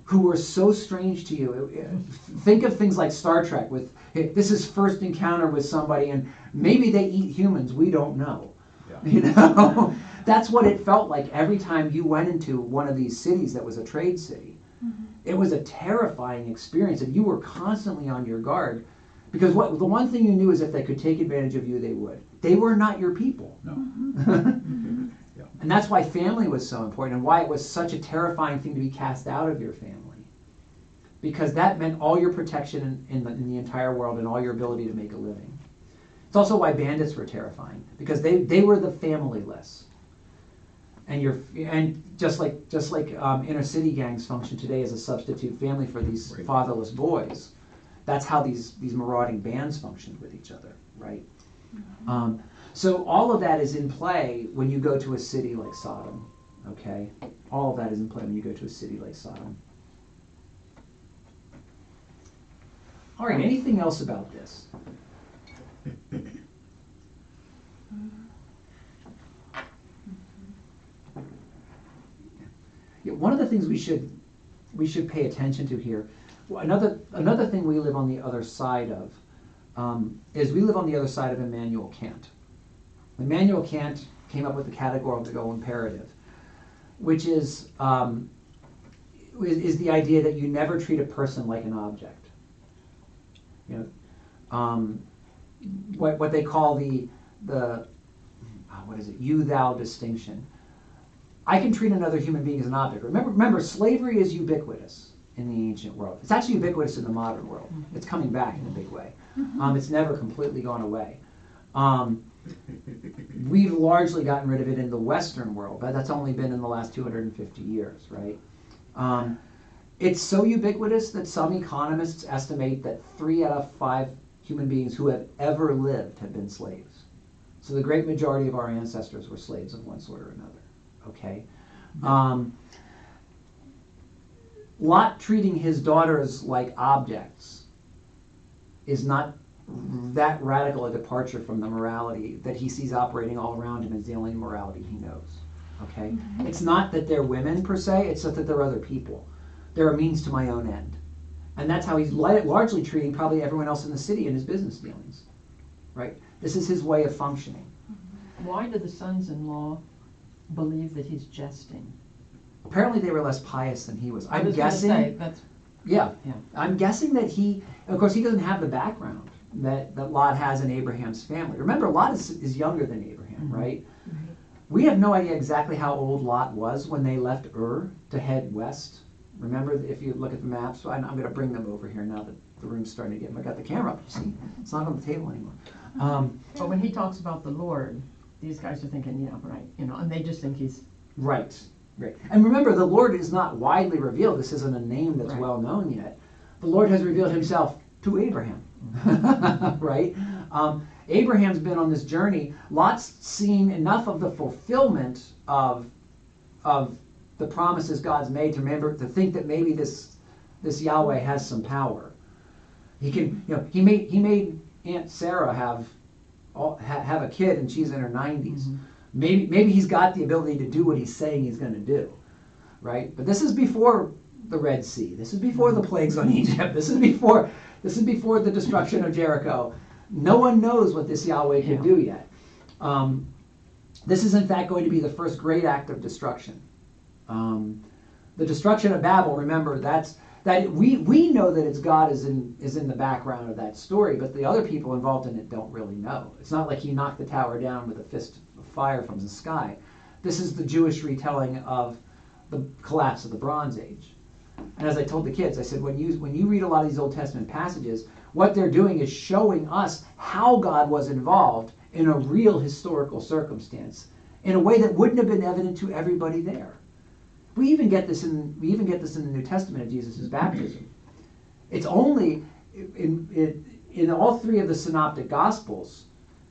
who were so strange to you. Think of things like Star Trek with, this is first encounter with somebody and maybe they eat humans, we don't know. Yeah. You know? That's what it felt like every time you went into one of these cities that was a trade city. Mm-hmm. It was a terrifying experience, and you were constantly on your guard, because the one thing you knew is if they could take advantage of you, they would. They were not your people. No. Mm-hmm. Yeah. And that's why family was so important, and why it was such a terrifying thing to be cast out of your family, because that meant all your protection in the entire world and all your ability to make a living. It's also why bandits were terrifying, because they were the familyless. And just like inner city gangs function today as a substitute family for these fatherless boys, that's how these marauding bands functioned with each other, right? Mm-hmm. So all of that is in play when you go to a city like Sodom, okay? All of that is in play when you go to a city like Sodom. All right, anything else about this? One of the things we should pay attention to here, another thing we live on the other side of, is we live on the other side of Immanuel Kant. Immanuel Kant came up with the categorical imperative, which is the idea that you never treat a person like an object. You know, what they call the what is it? You-thou distinction. I can treat another human being as an object. Remember, slavery is ubiquitous in the ancient world. It's actually ubiquitous in the modern world. It's coming back in a big way. It's never completely gone away. We've largely gotten rid of it in the Western world, but that's only been in the last 250 years, right? It's so ubiquitous that some economists estimate that 3 out of 5 human beings who have ever lived have been slaves. So the great majority of our ancestors were slaves of one sort or another. Okay, Lot treating his daughters like objects is not that radical a departure from the morality that he sees operating all around him as the only morality he knows. Okay? It's not that they're women per se, it's just that they're other people. They're a means to my own end. And that's how he's largely treating probably everyone else in the city in his business dealings. Right? This is his way of functioning. Why do the sons-in-law believe that he's jesting? Apparently they were less pious than he was. I I'm was gonna guessing. say, that's, Yeah. Yeah. I'm guessing that of course, he doesn't have the background that Lot has in Abraham's family. Remember, Lot is younger than Abraham, right? We have no idea exactly how old Lot was when they left Ur to head west. Remember, if you look at the maps, I'm going to bring them over here now that the room's starting to get, I got the camera up, you see? It's not on the table anymore. but when he talks about the Lord, these guys are thinking, yeah, right, and they just think he's, Right. And remember, the Lord is not widely revealed. This isn't a name that's Right. well known yet. The Lord has revealed himself to Abraham. Right? Abraham's been on this journey. Lot's seen enough of the fulfillment of the promises God's made to think that maybe this Yahweh has some power. He can, he made Aunt Sarah have a kid, and she's in her 90s. Maybe he's got the ability to do what he's saying he's going to do, right? But this is before the Red Sea. This is before the plagues on Egypt. This is before the destruction of Jericho. No one knows what this Yahweh can do yet. This is in fact going to be the first great act of destruction. The destruction of Babel. Remember, we know that it's God is in the background of that story, but the other people involved in it don't really know. It's not like he knocked the tower down with a fist of fire from the sky. This is the Jewish retelling of the collapse of the Bronze Age. And as I told the kids, I said, when you read a lot of these Old Testament passages, what they're doing is showing us how God was involved in a real historical circumstance in a way that wouldn't have been evident to everybody there. We even get this in the New Testament of Jesus' baptism. It's only in all three of the synoptic gospels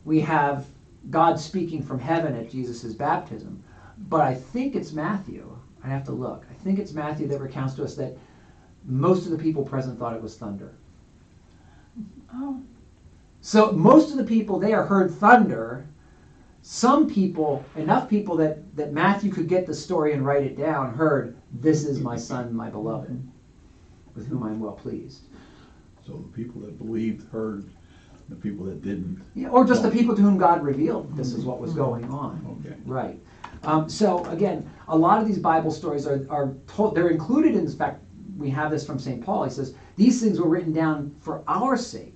we have God speaking from heaven at Jesus' baptism. But I think it's Matthew. I have to look. I think it's Matthew that recounts to us that most of the people present thought it was thunder. Oh, So most of the people there heard thunder. Some people, enough people that Matthew could get the story and write it down, heard, "This is my son, my beloved, with whom I am well pleased." So the people that believed heard, the people that didn't. Yeah, or just the people to whom God revealed this is what was going on. Okay. Right. So again, a lot of these Bible stories are told. They're included in fact. We have this from St. Paul. He says these things were written down for our sake,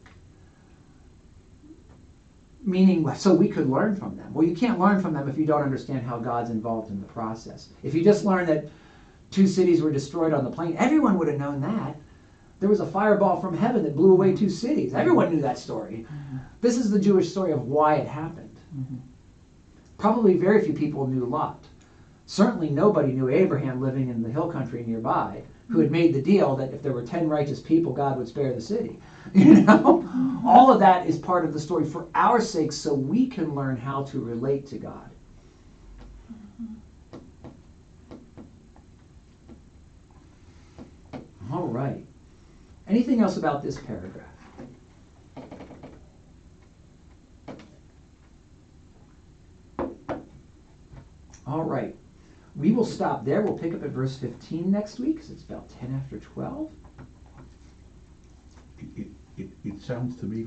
meaning so we could learn from them. Well, you can't learn from them if you don't understand how God's involved in the process. If you just learn that 2 cities were destroyed on the plain, everyone would have known that. There was a fireball from heaven that blew away 2 cities. Everyone knew that story. This is the Jewish story of why it happened. Probably very few people knew Lot. Certainly nobody knew Abraham living in the hill country nearby, who had made the deal that if there were 10 righteous people, God would spare the city. All of that is part of the story for our sake so we can learn how to relate to God. All right. Anything else about this paragraph? All right. We will stop there. We'll pick up at verse 15 next week because it's about 10 after 12. It sounds to me